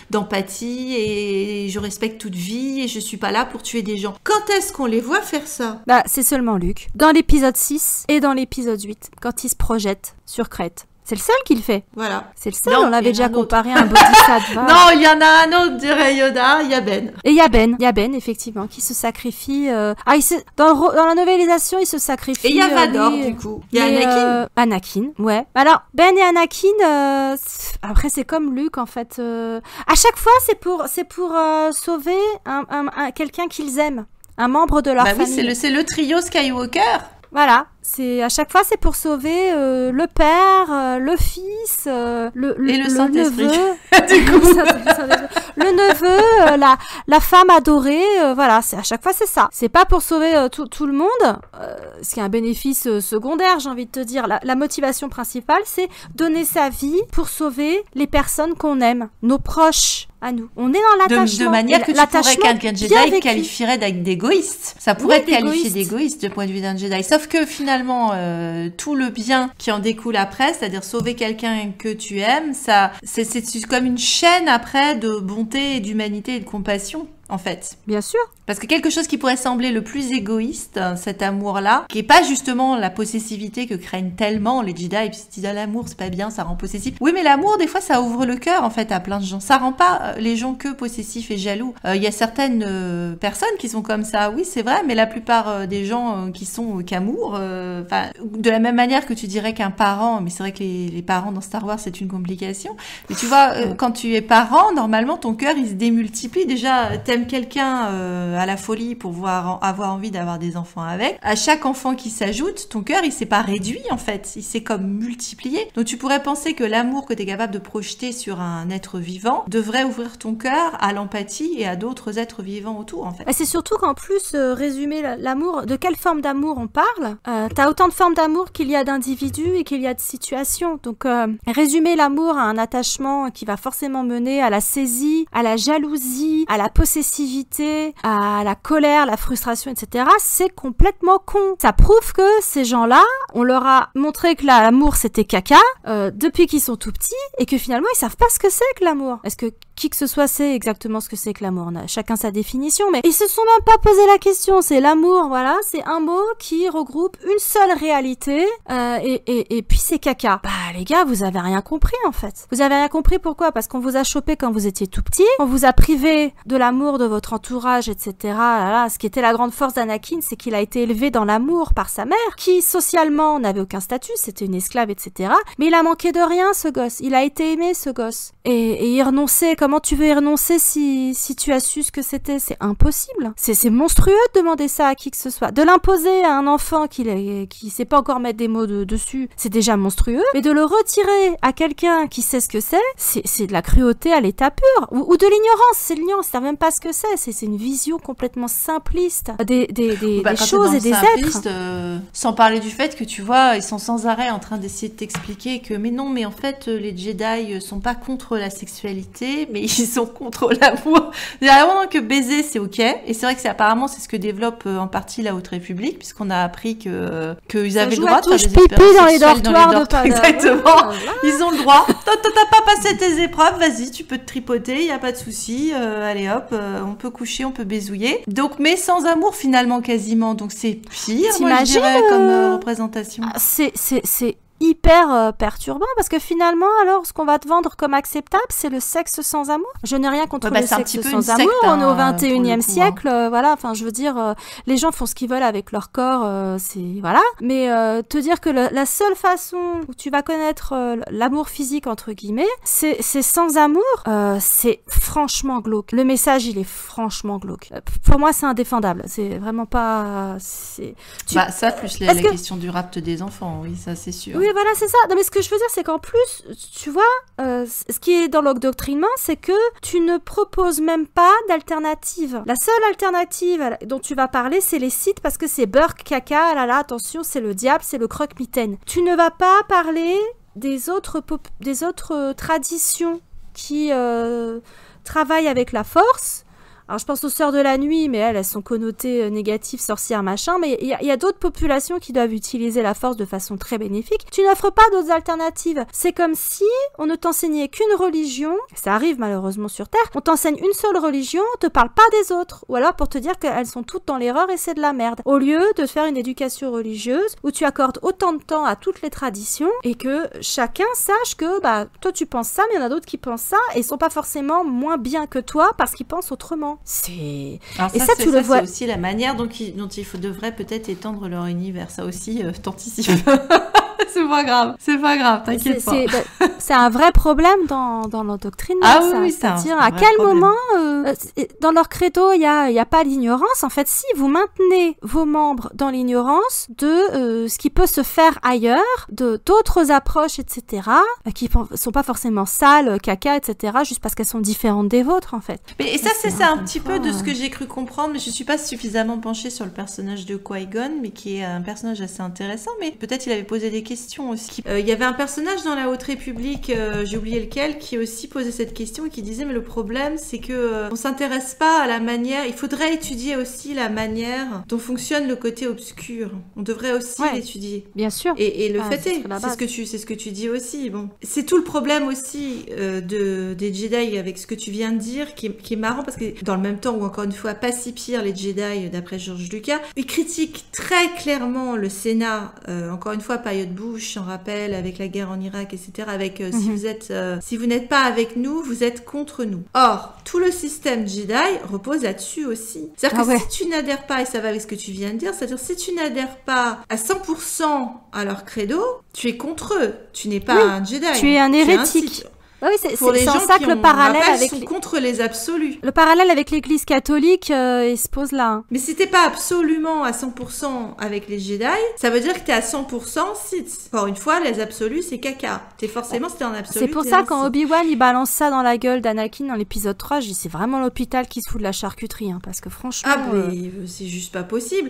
d'empathie et je respecte toute vie et je suis pas là pour tuer des gens. Quand est-ce qu'on les voit faire ça ? C'est seulement Luke. Dans l'épisode 6 et dans l'épisode 8, quand il se projette sur Crête. C'est le seul qui le fait. Voilà. C'est le seul, on l'avait déjà comparé à un bodhisattva. Non, il y en a un autre, dirait Yoda, il y a Ben. Et il y a Ben, effectivement, qui se sacrifie. Dans la novélisation, il se sacrifie. Et il y a Vador, du coup. Il y a Anakin. Anakin, ouais. Alors, Ben et Anakin, après, c'est comme Luke, en fait. À chaque fois, c'est pour sauver quelqu'un qu'ils aiment. Un membre de leur famille. Oui, c'est le trio Skywalker. Voilà, à chaque fois c'est pour sauver le père, le fils, le Saint-Esprit. Du coup, le neveu, la femme adorée, voilà, à chaque fois c'est ça. C'est pas pour sauver tout le monde, ce qui est un bénéfice secondaire, j'ai envie de te dire. La motivation principale, c'est donner sa vie pour sauver les personnes qu'on aime, nos proches. À nous. On est dans l'attachement. De manière que tu pourrais qu'un Jedi qualifierait d'égoïste. Ça pourrait être qualifié d'égoïste du point de vue d'un Jedi. Sauf que finalement, tout le bien qui en découle après, c'est-à-dire sauver quelqu'un que tu aimes, c'est comme une chaîne après de bonté bonté, d'humanité et de compassion, en fait. Bien sûr. Parce que quelque chose qui pourrait sembler le plus égoïste, cet amour-là, qui est pas justement la possessivité que craignent tellement les Jedi, puis ils se disent l'amour c'est pas bien, ça rend possessif. Oui, mais l'amour des fois ça ouvre le cœur en fait à plein de gens. Ça rend pas les gens que possessifs et jaloux. Il y a certaines personnes qui sont comme ça, oui c'est vrai, mais la plupart des gens qui sont qu'amour, de la même manière que tu dirais qu'un parent, mais c'est vrai que les parents dans Star Wars c'est une complication. Mais tu vois, quand tu es parent, normalement ton cœur il se démultiplie. Déjà, t'aimes quelqu'un à la folie pour avoir envie d'avoir des enfants avec. À chaque enfant qui s'ajoute, ton cœur, il s'est pas réduit, en fait. Il s'est comme multiplié. Donc, tu pourrais penser que l'amour que tu es capable de projeter sur un être vivant devrait ouvrir ton cœur à l'empathie et à d'autres êtres vivants autour, en fait. C'est surtout qu'en plus, résumer l'amour, de quelle forme d'amour on parle, t'as autant de formes d'amour qu'il y a d'individus et qu'il y a de situations. Donc, résumer l'amour à un attachement qui va forcément mener à la saisie, à la jalousie, à la possessivité, à la colère, la frustration, etc., c'est complètement con. Ça prouve que ces gens-là, on leur a montré que l'amour c'était caca depuis qu'ils sont tout petits et que finalement ils savent pas ce que c'est que l'amour. Est-ce que qui que ce soit sait exactement ce que c'est que l'amour? On a chacun sa définition, mais ils se sont même pas posé la question. C'est l'amour, voilà, c'est un mot qui regroupe une seule réalité et puis c'est caca. Bah les gars, vous avez rien compris en fait. Vous avez rien compris pourquoi? Parce qu'on vous a chopé quand vous étiez tout petit, on vous a privé de l'amour de votre entourage, etc. Là, ce qui était la grande force d'Anakin, c'est qu'il a été élevé dans l'amour par sa mère, qui socialement n'avait aucun statut, c'était une esclave, etc. Mais il a manqué de rien, ce gosse. Il a été aimé, ce gosse. Et y renoncer, comment tu veux y renoncer si tu as su ce que c'était? C'est impossible. C'est monstrueux de demander ça à qui que ce soit. De l'imposer à un enfant qui sait pas encore mettre des mots dessus, c'est déjà monstrueux. Mais de le retirer à quelqu'un qui sait ce que c'est de la cruauté à l'état pur. Ou de l'ignorance. C'est l'ignorance, ils savent même pas ce que c'est. C'est une vision complètement simpliste des choses et des êtres. Sans parler du fait que tu vois, ils sont sans arrêt en train d'essayer de t'expliquer que mais non, mais en fait les Jedi sont pas contre la sexualité, mais ils sont contre l'amour. Il y a vraiment que baiser c'est ok, et c'est vrai que apparemment c'est ce que développe en partie la Haute République, puisqu'on a appris qu'ils avaient le droit de faire des expériences dans les dortoirs. Exactement, ils ont le droit. T'as pas passé tes épreuves, vas-y, tu peux te tripoter, y a pas de souci. Allez hop, on peut coucher, on peut baisouiller. Donc, mais sans amour finalement quasiment. Donc c'est pire, moi je dirais, comme représentation. C'est hyper perturbant parce que finalement alors ce qu'on va te vendre comme acceptable c'est le sexe sans amour. Je n'ai rien contre le sexe sans amour, on est au 21e siècle, voilà, enfin je veux dire les gens font ce qu'ils veulent avec leur corps, c'est voilà, mais te dire que la seule façon où tu vas connaître l'amour physique entre guillemets c'est sans amour, c'est franchement glauque. Le message il est franchement glauque. Pour moi c'est indéfendable, c'est vraiment pas ça plus la question du rapt des enfants, oui ça c'est sûr. Oui, voilà, c'est ça. Non, mais ce que je veux dire, c'est qu'en plus, tu vois, ce qui est dans l'endoctrinement, c'est que tu ne proposes même pas d'alternative. La seule alternative dont tu vas parler, c'est les sites, parce que c'est beurre, caca, là, attention, c'est le diable, c'est le croque-mitaine. Tu ne vas pas parler des autres traditions qui travaillent avec la force. Alors je pense aux sœurs de la nuit, mais elles sont connotées négatives, sorcières, machin, mais il y a d'autres populations qui doivent utiliser la force de façon très bénéfique. Tu n'offres pas d'autres alternatives. C'est comme si on ne t'enseignait qu'une religion, ça arrive malheureusement sur Terre, on t'enseigne une seule religion, on te parle pas des autres, ou alors pour te dire qu'elles sont toutes dans l'erreur et c'est de la merde. Au lieu de faire une éducation religieuse où tu accordes autant de temps à toutes les traditions et que chacun sache que bah toi tu penses ça, mais il y en a d'autres qui pensent ça et sont pas forcément moins bien que toi parce qu'ils pensent autrement. Et ça tu le vois. C'est aussi la manière dont il devrait peut-être étendre leur univers. Ça aussi, t'anticipes. C'est pas grave, t'inquiète pas. C'est un vrai problème dans l'endoctrinement. Ah ça. Oui, c'est-à-dire à quel moment, dans leur credo, il y a pas l'ignorance. En fait, si vous maintenez vos membres dans l'ignorance de ce qui peut se faire ailleurs, de d'autres approches, etc., qui sont pas forcément sales, caca, etc., juste parce qu'elles sont différentes des vôtres, en fait. Mais et ça, c'est un petit peu de ce que j'ai cru comprendre, mais je suis pas suffisamment penchée sur le personnage de Qui-Gon, mais qui est un personnage assez intéressant. Mais peut-être il avait posé des questions question aussi. Il y avait un personnage dans la Haute République, j'ai oublié lequel, qui aussi posait cette question et qui disait mais le problème c'est que on s'intéresse pas à la manière, il faudrait étudier aussi la manière dont fonctionne le côté obscur. On devrait aussi l'étudier. Bien sûr. Et le fait est, c'est ce que tu dis aussi. Bon, c'est tout le problème aussi des Jedi avec ce que tu viens de dire, qui est marrant parce que dans le même temps où encore une fois pas si pire les Jedi d'après George Lucas, ils critiquent très clairement le Sénat. Encore une fois, période Bush, on rappelle, avec la guerre en Irak, etc. Avec si vous n'êtes pas avec nous, vous êtes contre nous. Or, tout le système Jedi repose là-dessus aussi. C'est-à-dire que si tu n'adhères pas, et ça va avec ce que tu viens de dire, c'est-à-dire si tu n'adhères pas à 100% à leur credo, tu es contre eux. Tu n'es pas un Jedi. Tu es un hérétique. Oui, c'est en ça que le parallèle sont contre les absolus. Le parallèle avec l'Église catholique, il se pose là. Mais si t'es pas absolument à 100% avec les Jedi, ça veut dire que t'es à 100% Sith. Encore une fois, les absolus, c'est caca. T'es en absolu. C'est pour ça quand Obi-Wan il balance ça dans la gueule d'Anakin dans l'épisode 3, je dis c'est vraiment l'hôpital qui se fout de la charcuterie, hein, parce que franchement. Ah mais c'est juste pas possible.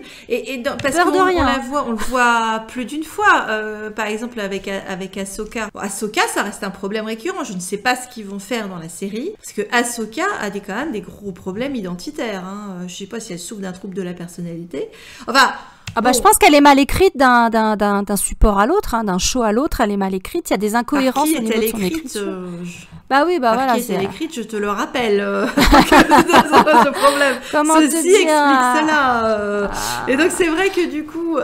Parce qu'on on le voit plus d'une fois. Par exemple avec Ahsoka. Bon, Ahsoka, ça reste un problème récurrent. Je ne sais pas ce qu'ils vont faire dans la série, parce que Ahsoka a quand même des gros problèmes identitaires. Hein. Je sais pas si elle souffre d'un trouble de la personnalité. Enfin. Je pense qu'elle est mal écrite d'un support à l'autre, hein, d'un show à l'autre, elle est mal écrite. Il y a des incohérences au niveau de son écriture. Qui est-elle écrite, je te le rappelle. Ce problème. Comment Ceci te dire explique cela. Et donc c'est vrai que du coup,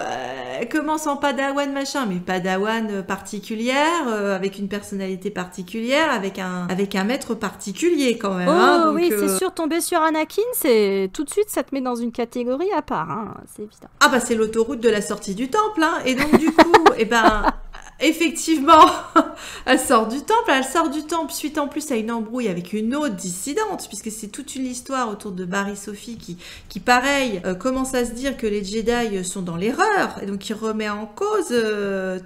elle commence en Padawan machin, mais Padawan particulière, avec une personnalité particulière, avec un maître particulier quand même. Donc, c'est sûr, tomber sur Anakin, c'est tout de suite ça te met dans une catégorie à part, hein, c'est évident. C'est l'autoroute de la sortie du temple, hein. Et donc du coup, effectivement, elle sort du temple suite en plus à une embrouille avec une autre dissidente, puisque c'est toute une histoire autour de Barry Sophie qui pareil, commence à se dire que les Jedi sont dans l'erreur, et donc qui remet en cause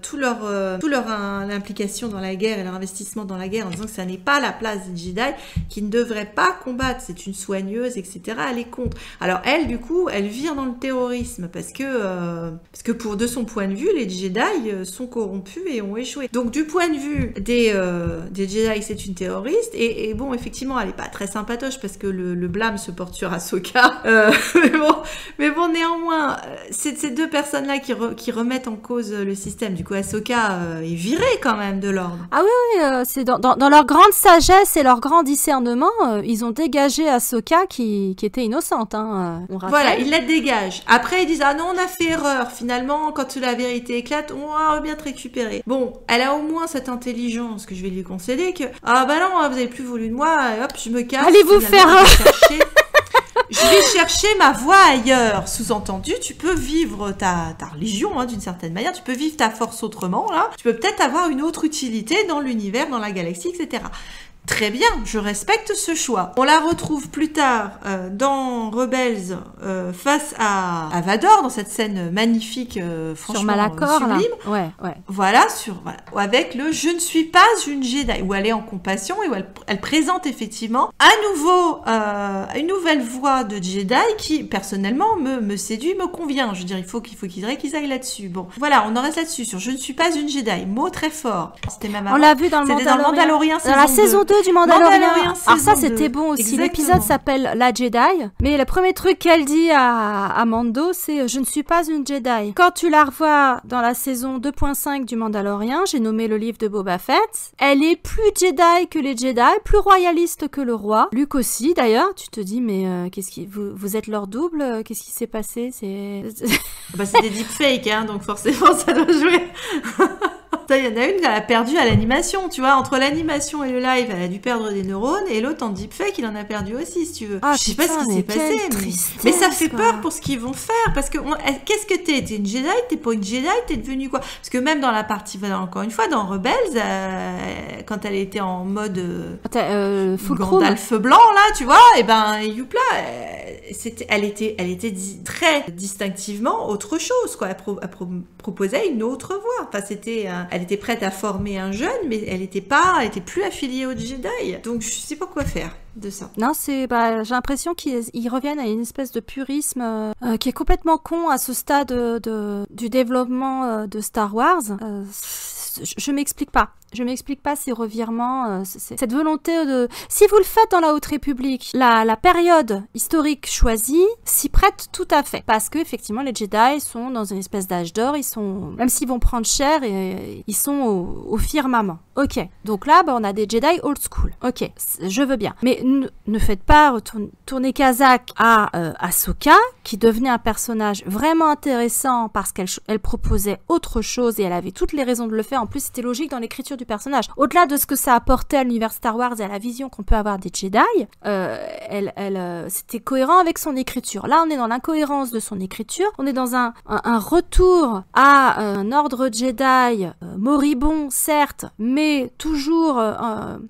tout leur implication dans la guerre et leur investissement dans la guerre, en disant que ça n'est pas la place des Jedi, qui ne devraient pas combattre, c'est une soigneuse, etc. Elle est contre. Alors elle, du coup, elle vire dans le terrorisme, parce que de son point de vue, les Jedi sont corrompus et ont échoué. Donc du point de vue des Jedi, c'est une terroriste, et bon, effectivement, elle est pas très sympatoche parce que le blâme se porte sur Ahsoka. Mais bon, néanmoins, c'est ces deux personnes-là qui remettent en cause le système. Du coup, Ahsoka est virée quand même de l'ordre. Ah oui, c'est dans leur grande sagesse et leur grand discernement, ils ont dégagé Ahsoka qui était innocente. Hein, on rappelle. Voilà, ils la dégagent. Après, ils disent non, on a fait erreur. Finalement, quand la vérité éclate, on va bien te récupérer. Bon, elle a au moins cette intelligence que je vais lui concéder que non, vous avez plus voulu de moi, hop, je me casse. Allez vous faire je vais chercher ma voie ailleurs. Sous-entendu, tu peux vivre ta religion, hein, d'une certaine manière. Tu peux vivre ta force autrement, là. Tu peux peut-être avoir une autre utilité dans l'univers, dans la galaxie, etc. Très bien, je respecte ce choix. On la retrouve plus tard dans Rebels face à Vador, dans cette scène magnifique, franchement sur Malachor, sublime. Là. Ouais. Voilà, avec le « je ne suis pas une Jedi », où elle est en compassion et où elle présente effectivement une nouvelle voie de Jedi qui, personnellement, me séduit, me convient. Je veux dire, il faut qu'ils aillent là-dessus. Bon, voilà, on en reste là-dessus, sur « je ne suis pas une Jedi », mot très fort. C'était même avant. On l'a vu dans le Mandalorian. Dans la saison 2 du Mandalorian. Alors ça, c'était bon aussi. Exactement. L'épisode s'appelle La Jedi, mais le premier truc qu'elle dit à Mando, c'est « je ne suis pas une Jedi ». Quand tu la revois dans la saison 2.5 du Mandalorian, j'ai nommé le livre de Boba Fett, elle est plus Jedi que les Jedi, plus royaliste que le roi. Luke aussi, d'ailleurs. Tu te dis, mais vous êtes leur double? Qu'est-ce qui s'est passé? C'est des deepfakes, hein, donc forcément, ça doit jouer. Il y en a une qui a perdu à l'animation, tu vois, entre l'animation et le live, elle a dû perdre des neurones, et l'autre en deepfake, il en a perdu aussi, si tu veux. Je sais pas ce qui s'est passé, mais ça fait peur pour ce qu'ils vont faire, parce que qu'est-ce que t'es? T'es une Jedi? T'es pas une Jedi? T'es devenue quoi? Parce que même dans la partie, encore une fois, dans Rebels, quand elle était en mode full Gandalf blanc, là, tu vois, et youpla, elle était très distinctivement autre chose, quoi. Elle proposait une autre voie. Enfin, elle était prête à former un jeune, mais elle était plus affiliée aux Jedi. Donc, je sais pas quoi faire de ça. Non, j'ai l'impression qu'ils reviennent à une espèce de purisme qui est complètement con à ce stade du développement de Star Wars. Je m'explique pas. Je m'explique pas ces revirements, cette volonté de... Si vous le faites dans la Haute République, la période historique choisie s'y prête tout à fait. Parce que effectivement, les Jedi sont dans une espèce d'âge d'or, même s'ils vont prendre cher, ils sont au firmament. Ok, donc là, on a des Jedi old school. Ok, je veux bien. Mais ne faites pas tourner Kazak à Ahsoka, qui devenait un personnage vraiment intéressant parce qu'elle proposait autre chose et elle avait toutes les raisons de le faire. En plus, c'était logique dans l'écriture du personnage. Au-delà de ce que ça apportait à l'univers Star Wars et à la vision qu'on peut avoir des Jedi, c'était cohérent avec son écriture. Là, on est dans l'incohérence de son écriture. On est dans un retour à un ordre Jedi moribond, certes, mais toujours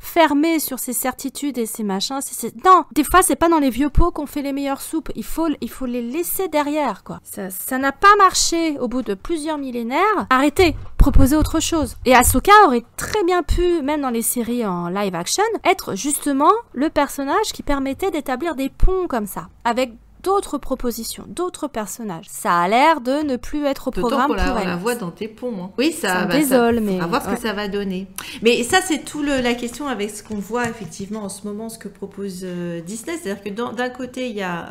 fermé sur ses certitudes et ses machins. Non, des fois, c'est pas dans les vieux pots qu'on fait les meilleures soupes. Il faut les laisser derrière, quoi. Ça n'a pas marché au bout de plusieurs millénaires. Arrêtez, proposez autre chose. Et Ahsoka aurait très bien pu, même dans les séries en live action, être justement le personnage qui permettait d'établir des ponts comme ça, avec d'autres propositions, d'autres personnages. Ça a l'air de ne plus être au programme pour elle. On la voit dans tes ponts. Hein. Oui, ça désole, mais... On va voir ce que ça va donner. Mais ça, c'est tout la question avec ce qu'on voit effectivement en ce moment, ce que propose Disney. C'est-à-dire que d'un côté, il y a,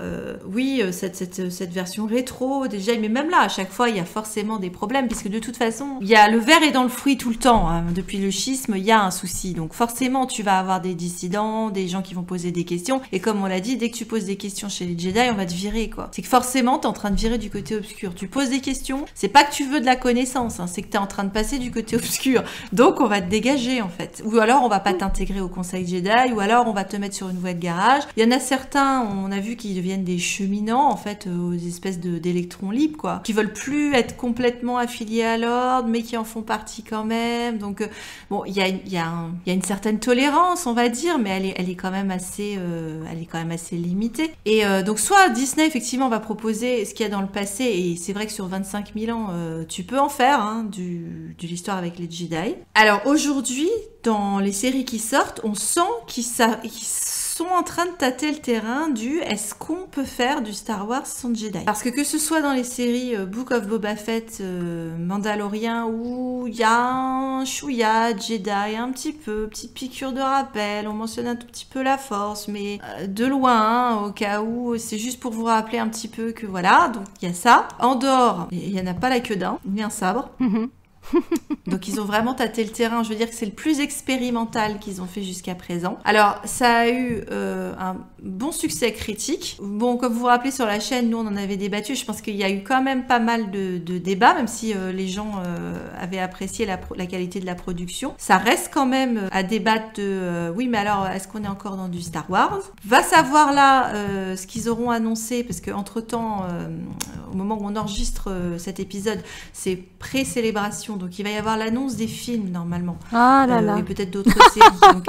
cette version rétro déjà, mais même là, à chaque fois, il y a forcément des problèmes, puisque de toute façon, le verre est dans le fruit tout le temps. Hein. Depuis le schisme, il y a un souci. Donc forcément, tu vas avoir des dissidents, des gens qui vont poser des questions. Et comme on l'a dit, dès que tu poses des questions chez les Jedi, on va te virer, quoi. C'est que forcément, t'es en train de virer du côté obscur. Tu poses des questions, c'est pas que tu veux de la connaissance, hein, c'est que t'es en train de passer du côté obscur. Donc, on va te dégager, en fait. Ou alors, on va pas t'intégrer au Conseil Jedi, ou alors, on va te mettre sur une voie de garage. Il y en a certains, on a vu qu'ils deviennent des cheminants, en fait, aux espèces d'électrons libres, quoi, qui veulent plus être complètement affiliés à l'ordre, mais qui en font partie quand même. Donc, bon, il y a une certaine tolérance, on va dire, mais elle est quand même assez limitée. Et donc, soit Disney, effectivement, va proposer ce qu'il y a dans le passé, et c'est vrai que sur 25 000 ans, tu peux en faire, hein, de l'histoire avec les Jedi. Alors, aujourd'hui, dans les séries qui sortent, on sent qu'ils sont en train de tâter le terrain est-ce qu'on peut faire du Star Wars sans Jedi? Parce que ce soit dans les séries Book of Boba Fett, Mandalorian, où il y a un chouïa Jedi, un petit peu, petite piqûre de rappel, on mentionne un tout petit peu la Force, mais de loin, hein, au cas où, c'est juste pour vous rappeler un petit peu que voilà, donc il y a ça. Andorre, il n'y en a pas la queue d'un, ni un sabre. Donc ils ont vraiment tâté le terrain. Je veux dire que c'est le plus expérimental qu'ils ont fait jusqu'à présent. Alors ça a eu un bon succès critique. Bon, comme vous vous rappelez sur la chaîne, nous on en avait débattu. Je pense qu'il y a eu quand même pas mal de débats, même si les gens avaient apprécié la qualité de la production. Ça reste quand même à débattre de oui, mais alors est-ce qu'on est encore dans du Star Wars? Va savoir là ce qu'ils auront annoncé, parce que entre temps, au moment où on enregistre cet épisode, c'est pré-célébration. Donc il va y avoir l'annonce des films normalement. Ah là là. Et peut-être d'autres séries. Donc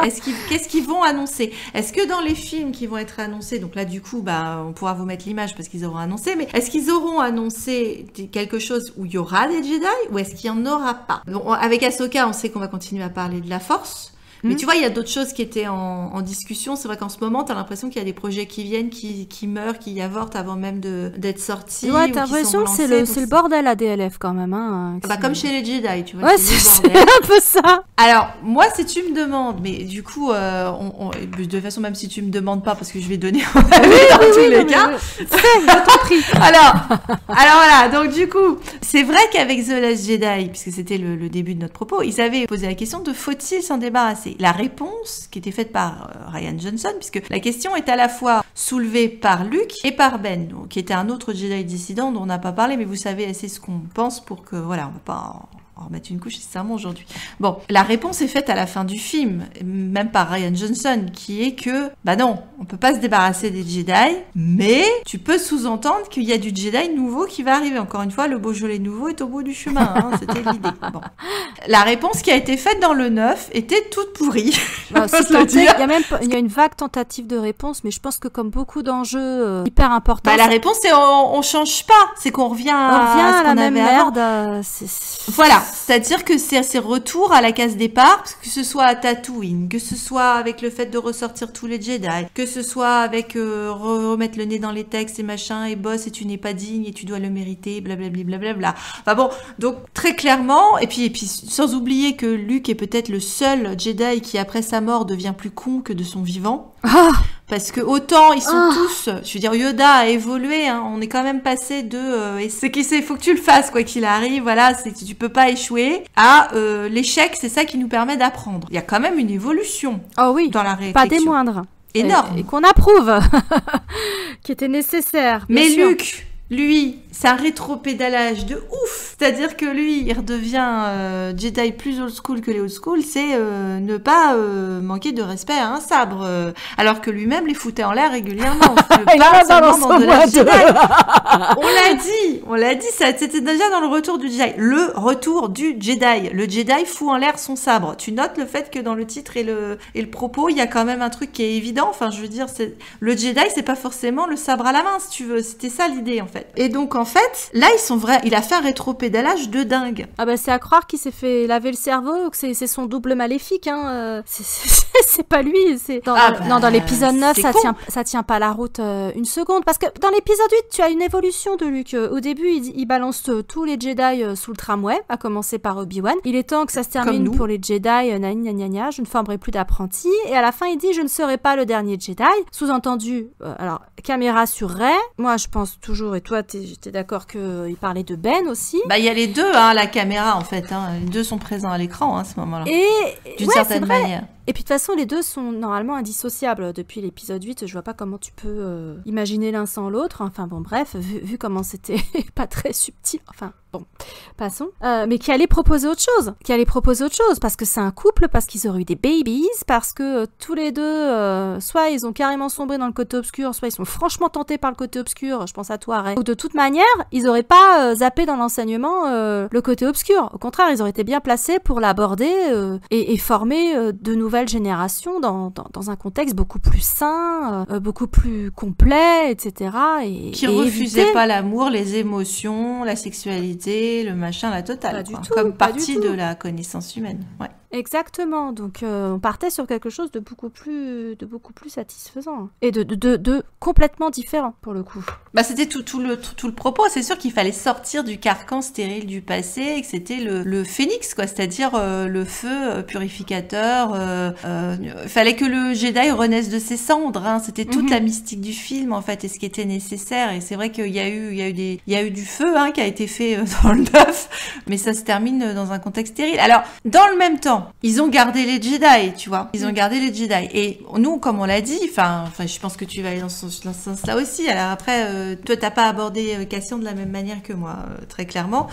qu'est-ce qu'ils vont annoncer? Est-ce que dans les films qui vont être annoncés, donc là du coup on pourra vous mettre l'image parce qu'ils auront annoncé, mais est-ce qu'ils auront annoncé quelque chose où il y aura des Jedi ou est-ce qu'il n'y en aura pas? Bon, avec Ahsoka, on sait qu'on va continuer à parler de la Force. Mais tu vois, il y a d'autres choses qui étaient en discussion. C'est vrai qu'en ce moment, t'as l'impression qu'il y a des projets qui viennent, qui meurent, qui avortent avant même d'être sortis. Ouais, t'as l'impression que c'est le bordel à DLF quand même. Hein, comme chez les Jedi, tu vois. Ouais, c'est un peu ça. Alors, moi, si tu me demandes, mais du coup, de toute façon, même si tu me demandes pas, parce que je vais donner mon avis dans tous les cas. Je t'en prie. Alors voilà, donc du coup, c'est vrai qu'avec The Last Jedi, puisque c'était le début de notre propos, ils avaient posé la question de faut-il s'en débarrasser? La réponse qui était faite par Rian Johnson, puisque la question est à la fois soulevée par Luke et par Ben, donc, qui était un autre Jedi dissident dont on n'a pas parlé, mais vous savez assez ce qu'on pense pour que, voilà, on va pas en remettre une couche, c'est serment aujourd'hui. Bon, la réponse est faite à la fin du film, même par Rian Johnson, qui est que, bah non, on peut pas se débarrasser des Jedi, mais tu peux sous-entendre qu'il y a du Jedi nouveau qui va arriver. Encore une fois, le Beaujolais nouveau est au bout du chemin, hein, c'était l'idée. Bon. La réponse qui a été faite dans le 9 était toute pourrie. Bah, il y a une vague tentative de réponse, mais je pense que comme beaucoup d'enjeux hyper importants... Bah, la réponse, c'est on change pas, c'est qu'on revient à ce qu'on avait merde. Voilà, c'est-à-dire que c'est ces retours à la case départ, que ce soit à Tatooine, que ce soit avec le fait de ressortir tous les Jedi, que ce soit avec remettre le nez dans les textes et machin, et boss, et tu n'es pas digne, et tu dois le mériter, blablabla. Enfin bon, donc très clairement, et puis sans oublier que Luke est peut-être le seul Jedi qui après sa mort devient plus con que de son vivant. Parce que autant ils sont tous, je veux dire, Yoda a évolué, hein, on est quand même passé de et ce qui c'est, faut que tu le fasses quoi qu'il arrive, voilà, c'est tu peux pas échouer, à l'échec, c'est ça qui nous permet d'apprendre. Il y a quand même une évolution dans la réflexion. Pas des moindres. Énorme. Et qu'on approuve, qui était nécessaire. Mais Luke, lui, c'est un rétro-pédalage de ouf. C'est-à-dire que lui, il redevient Jedi plus old school que les old school, c'est ne pas manquer de respect à un sabre. Alors que lui-même les foutait en l'air régulièrement. Il a dans de la Jedi. On l'a dit, ça, c'était déjà dans le retour du Jedi. Le retour du Jedi. Le Jedi fout en l'air son sabre. Tu notes le fait que dans le titre et le propos, il y a quand même un truc qui est évident. Enfin, je veux dire, le Jedi, c'est pas forcément le sabre à la main, si tu veux. C'était ça l'idée, en fait. Et donc, en fait, là, il a fait un rétro-pédalage de dingue. Ah bah, c'est à croire qu'il s'est fait laver le cerveau, que c'est son double maléfique, hein. C'est pas lui. Dans l'épisode 9, ça tient pas la route une seconde. Parce que dans l'épisode 8, tu as une évolution de Luke. Au début, il balance tous les Jedi sous le tramway, à commencer par Obi-Wan. Il est temps que ça se termine pour les Jedi, je ne formerai plus d'apprentis. Et à la fin, il dit, je ne serai pas le dernier Jedi. Sous-entendu, alors, caméra sur Rey. Moi, je pense toujours, et toi, t'es d'accord qu'il parlait de Ben aussi. Bah, il y a les deux, hein, la caméra, en fait. Hein. Les deux sont présents à l'écran, hein, à ce moment-là. D'une certaine manière. Et puis de toute façon, les deux sont normalement indissociables. Depuis l'épisode 8, je vois pas comment tu peux imaginer l'un sans l'autre. Enfin bon, bref, vu comment c'était pas très subtil. Enfin bon, passons. Mais qui allait proposer autre chose. Parce que c'est un couple, parce qu'ils auraient eu des babies, parce que tous les deux, soit ils ont carrément sombré dans le côté obscur, soit ils sont franchement tentés par le côté obscur. Je pense à toi, Ray. Ou de toute manière, ils auraient pas zappé dans l'enseignement le côté obscur. Au contraire, ils auraient été bien placés pour l'aborder et former de nouvelles générations dans un contexte beaucoup plus sain, beaucoup plus complet, etc. Qui refusait pas l'amour, les émotions, la sexualité, le machin, la totale. Comme partie de la connaissance humaine. Ouais. Exactement, donc on partait sur quelque chose de beaucoup plus satisfaisant et de complètement différent pour le coup. Bah c'était tout le propos. C'est sûr qu'il fallait sortir du carcan stérile du passé et que c'était le phénix quoi, c'est-à-dire le feu purificateur. Fallait que le Jedi renaisse de ses cendres. Hein. C'était toute la mystique du film en fait et ce qui était nécessaire. Et c'est vrai qu'il y a eu du feu hein, qui a été fait dans le 9, mais ça se termine dans un contexte stérile. Alors dans le même temps. Ils ont gardé les Jedi, tu vois. Ils ont gardé les Jedi. Et nous, comme on l'a dit, enfin, je pense que tu vas aller dans ce sens-là aussi. Alors après, toi, t'as pas abordé Cassian de la même manière que moi, très clairement.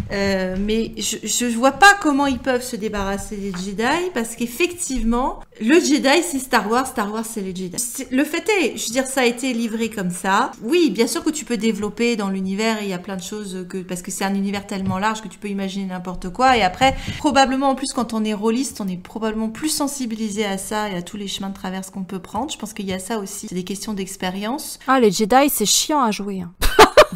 Mais je vois pas comment ils peuvent se débarrasser des Jedi parce qu'effectivement, le Jedi, c'est Star Wars c'est les Jedi. Le fait est, je veux dire, ça a été livré comme ça. Oui, bien sûr que tu peux développer dans l'univers, il y a plein de choses parce que c'est un univers tellement large que tu peux imaginer n'importe quoi. Et après, probablement en plus, quand on est rôliste, on est probablement plus sensibilisé à ça et à tous les chemins de traverse qu'on peut prendre. Je pense qu'il y a ça aussi. C'est des questions d'expérience. Ah, les Jedi, c'est chiant à jouer. Hein.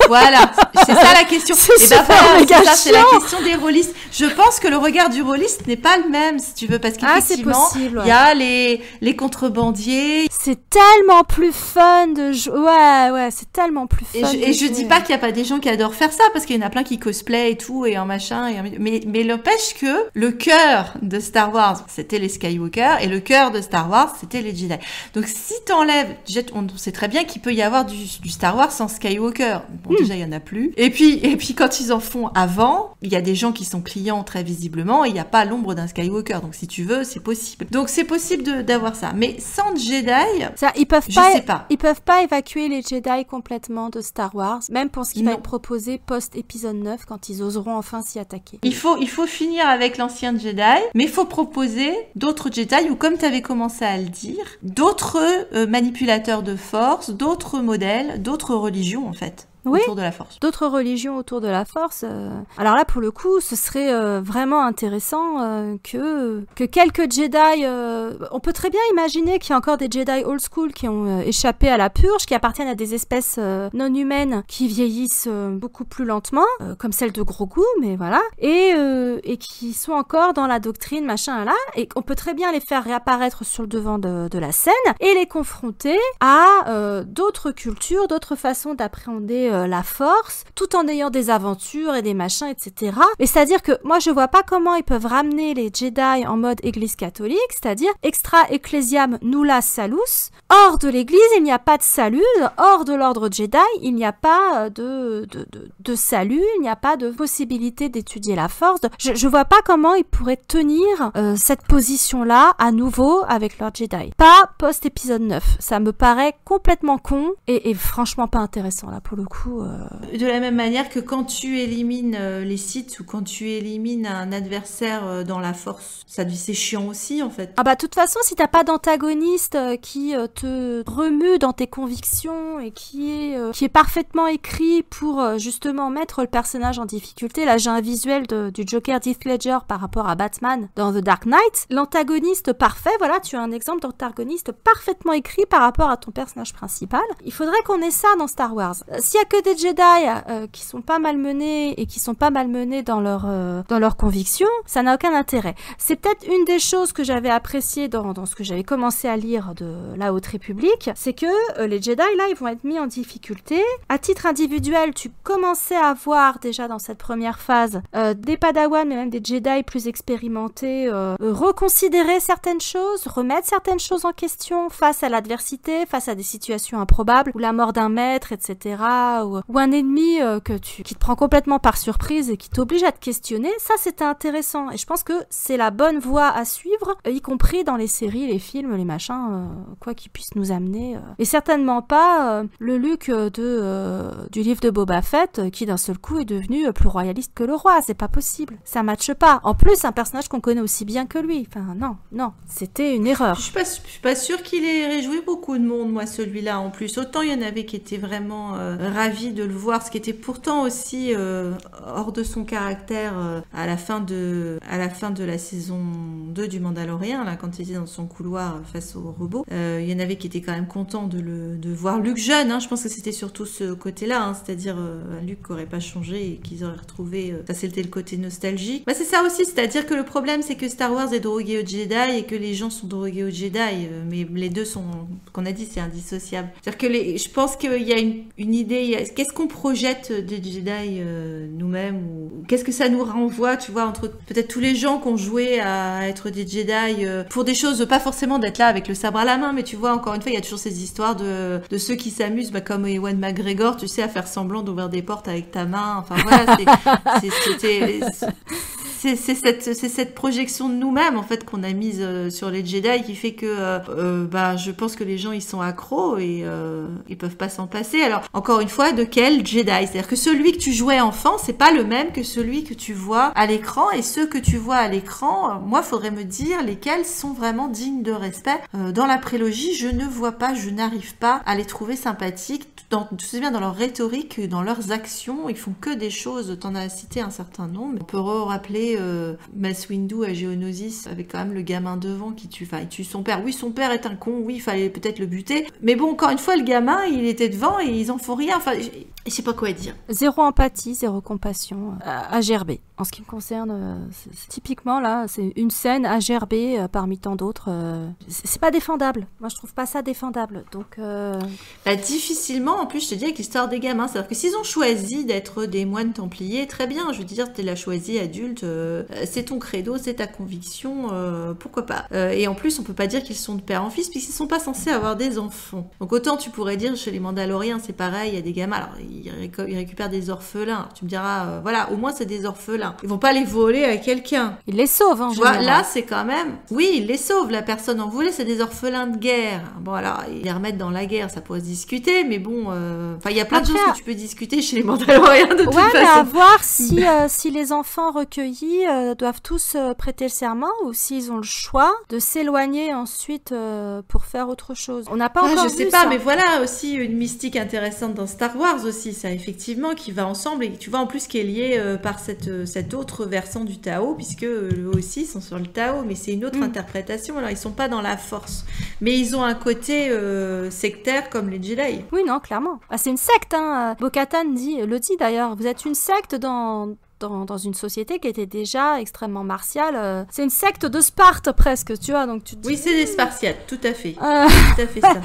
Voilà, c'est ça la question. C'est la question des rôlistes. Je pense que le regard du rôliste n'est pas le même, si tu veux, parce qu'effectivement, il y a les contrebandiers. C'est tellement plus fun de jouer. Ouais, c'est tellement plus fun. Et je dis pas qu'il y a pas des gens qui adorent faire ça, parce qu'il y en a plein qui cosplay et tout, et en machin. Mais l'empêche que le cœur de Star Wars, c'était les Skywalker, et le cœur de Star Wars, c'était les Jedi. Donc si t'enlèves, on sait très bien qu'il peut y avoir du Star Wars sans Skywalker. Bon, déjà il y en a plus. Et puis quand ils en font avant, il y a des gens qui sont clients très visiblement, et il n'y a pas l'ombre d'un Skywalker. Donc si tu veux, c'est possible. Donc c'est possible d'avoir ça. Mais sans Jedi, ça, je sais pas. Ils peuvent pas évacuer les Jedi complètement de Star Wars, même pour ce qui va être proposé post-épisode 9, quand ils oseront enfin s'y attaquer. Il faut finir avec l'ancien Jedi, mais il faut proposer d'autres Jedi, ou comme tu avais commencé à le dire, d'autres manipulateurs de force, d'autres modèles, d'autres religions en fait. Autour de la Force. D'autres religions autour de la Force. Alors là, pour le coup, ce serait vraiment intéressant que quelques Jedi... on peut très bien imaginer qu'il y a encore des Jedi old school qui ont échappé à la purge, qui appartiennent à des espèces non humaines qui vieillissent beaucoup plus lentement, comme celle de Grogu, mais voilà, et qui sont encore dans la doctrine, machin, là, et on peut très bien les faire réapparaître sur le devant de la scène et les confronter à d'autres cultures, d'autres façons d'appréhender la Force, tout en ayant des aventures et des machins, etc. Mais c'est-à-dire que moi, je vois pas comment ils peuvent ramener les Jedi en mode Église catholique, c'est-à-dire extra ecclesiam nulla salus. Hors de l'Église, il n'y a pas de salut. Hors de l'ordre Jedi, il n'y a pas de salut. Il n'y a pas de possibilité d'étudier la Force. Je vois pas comment ils pourraient tenir cette position-là à nouveau avec leur Jedi. Pas post-épisode 9. Ça me paraît complètement con et franchement pas intéressant là pour le coup. De la même manière que quand tu élimines les Sith ou quand tu élimines un adversaire dans la Force, c'est chiant aussi en fait. Ah bah de toute façon, si t'as pas d'antagoniste qui te remue dans tes convictions et qui est parfaitement écrit pour justement mettre le personnage en difficulté, là j'ai un visuel du Joker d'Heath Ledger par rapport à Batman dans The Dark Knight, l'antagoniste parfait, voilà, tu as un exemple d'antagoniste parfaitement écrit par rapport à ton personnage principal. Il faudrait qu'on ait ça dans Star Wars. S'il y a que des Jedi qui sont pas malmenés et qui sont pas malmenés dans leurs convictions, ça n'a aucun intérêt. C'est peut-être une des choses que j'avais appréciées dans ce que j'avais commencé à lire de la Haute République, c'est que les Jedi là, ils vont être mis en difficulté. À titre individuel, tu commençais à voir déjà dans cette première phase des Padawans, mais même des Jedi plus expérimentés, reconsidérer certaines choses, remettre certaines choses en question face à l'adversité, face à des situations improbables, ou la mort d'un maître, etc., ou un ennemi qui te prend complètement par surprise et qui t'oblige à te questionner. Ça, c'était intéressant. Et je pense que c'est la bonne voie à suivre, y compris dans les séries, les films, les machins, quoi qu'ils puissent nous amener. Et certainement pas le Luke du livre de Boba Fett qui, d'un seul coup, est devenu plus royaliste que le roi. C'est pas possible. Ça matche pas. En plus, un personnage qu'on connaît aussi bien que lui. Enfin, non. C'était une erreur. Je suis pas sûre qu'il ait réjoui beaucoup de monde, moi, celui-là, en plus. Autant il y en avait qui étaient vraiment ravis de le voir, ce qui était pourtant aussi hors de son caractère à la fin de la saison 2 du Mandalorian, là, quand il était dans son couloir face au robot. Il y en avait qui étaient quand même contents de voir Luke jeune, hein. Je pense que c'était surtout ce côté-là, hein, c'est-à-dire un Luke qui n'aurait pas changé et qu'ils auraient retrouvé... ça, c'était le côté nostalgique. Bah, c'est ça aussi, c'est-à-dire que le problème, c'est que Star Wars est drogué aux Jedi et que les gens sont drogués aux Jedi, mais les deux sont, qu'on a dit, c'est indissociable. C'est-à-dire que je pense qu'il y a une idée, qu'est-ce qu'on projette des Jedi nous-mêmes, ou qu'est-ce que ça nous renvoie, tu vois, entre peut-être tous les gens qui ont joué à être des Jedi pour des choses, pas forcément d'être là avec le sabre à la main, mais tu vois, encore une fois, il y a toujours ces histoires de ceux qui s'amusent, comme Ewan McGregor, tu sais, à faire semblant d'ouvrir des portes avec ta main, enfin voilà, c'est cette projection de nous-mêmes en fait qu'on a mise sur les Jedi qui fait que je pense que les gens ils sont accros et ils peuvent pas s'en passer. Alors encore une fois, de quel Jedi? C'est-à-dire que celui que tu jouais enfant, c'est pas le même que celui que tu vois à l'écran, et ceux que tu vois à l'écran, moi faudrait me dire lesquels sont vraiment dignes de respect. Dans la prélogie, je ne vois pas, je n'arrive pas à les trouver sympathiques. Tu sais bien, dans leur rhétorique, dans leurs actions, ils font que des choses. T'en as cité un certain nombre. On peut rappeler Mace Windu à Geonosis avec quand même le gamin devant qui tue son père. Oui, son père est un con, oui, il fallait peut-être le buter. Mais bon, encore une fois, le gamin, il était devant et ils en font rien. Enfin, je sais pas quoi dire. Zéro empathie, zéro compassion à gerber. En ce qui me concerne, typiquement là, c'est une scène à gerber parmi tant d'autres. C'est pas défendable. Moi, je trouve pas ça défendable. Donc, difficilement. en plus, je te dis, avec l'histoire des gamins, c'est-à-dire que s'ils ont choisi d'être des moines templiers, très bien, je veux dire, tu l'as choisi adulte, c'est ton credo, c'est ta conviction, pourquoi pas. Et en plus, on peut pas dire qu'ils sont de père en fils, puisqu'ils sont pas censés avoir des enfants. Donc autant tu pourrais dire, chez les Mandaloriens, c'est pareil, il y a des gamins, alors ils récupèrent des orphelins. Alors, tu me diras, voilà, au moins c'est des orphelins. Ils vont pas les voler à quelqu'un. Ils les sauvent, Tu vois, là, c'est quand même... Oui, ils les sauvent, la personne en voulait, c'est des orphelins de guerre. Bon, alors, ils les remettent dans la guerre, ça pourrait se discuter, mais bon... Enfin, il y a plein de choses que tu peux discuter chez les Mandaloriens, de toute façon. Ouais, mais à voir si les enfants recueillis doivent tous prêter le serment, ou s'ils ont le choix de s'éloigner ensuite pour faire autre chose. On n'a pas encore vu je sais pas, ça. mais voilà aussi une mystique intéressante dans Star Wars aussi, ça, effectivement, qui va ensemble, et tu vois, en plus, qui est lié par cet autre versant du Tao, puisque eux aussi sont sur le Tao, mais c'est une autre interprétation. Alors, ils sont pas dans la force, mais ils ont un côté sectaire comme les Jedi. Oui, non, clairement. Ah, c'est une secte, hein. Bo-Katan le dit d'ailleurs. Vous êtes une secte dans une société qui était déjà extrêmement martiale. C'est une secte de Sparte presque, tu vois. Donc tu te dis... Oui, c'est des Spartiates, tout à fait. Tout à fait ça.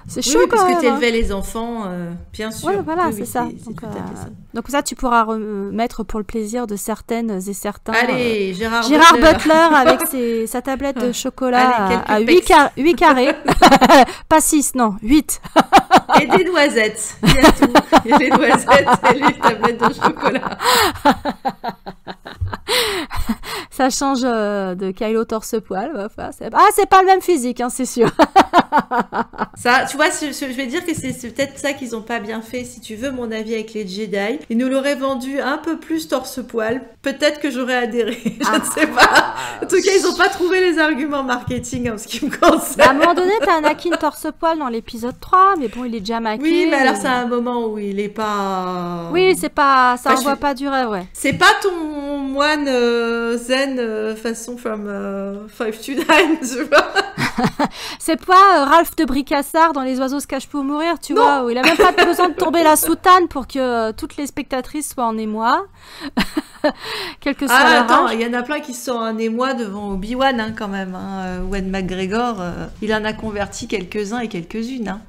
C'est chaud oui, quand parce même. que tu élevais les enfants, bien sûr. Ouais, voilà, oui, c'est ça. C'est tout à fait ça. Donc ça, tu pourras remettre pour le plaisir de certaines et certains. Allez, Gérard Butler avec sa tablette de chocolat à 8 carrés. Pas 6, non, 8. Et des noisettes. Il y a tout. Il y a les noisettes et les tablettes de chocolat. Ça change de Kylo torse-poil. Enfin, c'est pas le même physique, hein, c'est sûr. Ça, tu vois, je vais dire que c'est peut-être ça qu'ils ont pas bien fait. Si tu veux mon avis avec les Jedi, ils nous l'auraient vendu un peu plus torse-poil. Peut-être que j'aurais adhéré. Je ne sais pas. En tout cas, ils ont pas trouvé les arguments marketing en ce qui me concerne. À un moment donné, t'as Anakin torse-poil dans l'épisode 3, mais bon, il est déjà maquillé. Oui, mais alors c'est un moment où il est pas... Oui, c'est pas... Ça envoie pas du rêve, ouais. C'est pas ton moine zen façon from 5 to 9, tu vois. C'est pas Ralph de Bricassard dans Les oiseaux se cachent pour mourir, tu vois, où il a même pas besoin de tomber la soutane pour que toutes les spectatrices soient en émoi. Quel que soit leur attends, âge. il y en a plein qui sont en émoi devant Obi-Wan, hein, quand même. Hein. Ewan McGregor, il en a converti quelques-uns et quelques-unes. Hein.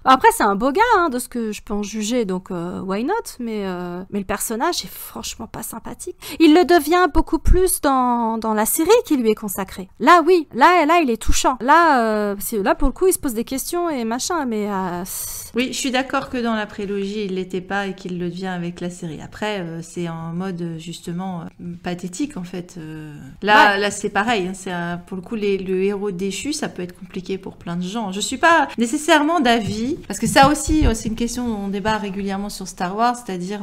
Après, c'est un beau gars, hein, de ce que je peux en juger, donc why not, mais le personnage est franchement pas sympathique. Il le devient beaucoup plus dans la série qui lui est consacrée. Là, oui, là, il est touchant. Là, là, pour le coup, il se pose des questions et machin, mais... Oui, je suis d'accord que dans la prélogie, il l'était pas et qu'il le devient avec la série. Après, c'est en mode, justement, pathétique, en fait. Là, c'est pareil. Hein, pour le coup, le héros déchu, ça peut être compliqué pour plein de gens. Je suis pas nécessairement d'avis, parce que ça aussi, c'est une question dont on débat régulièrement sur Star Wars, c'est-à-dire...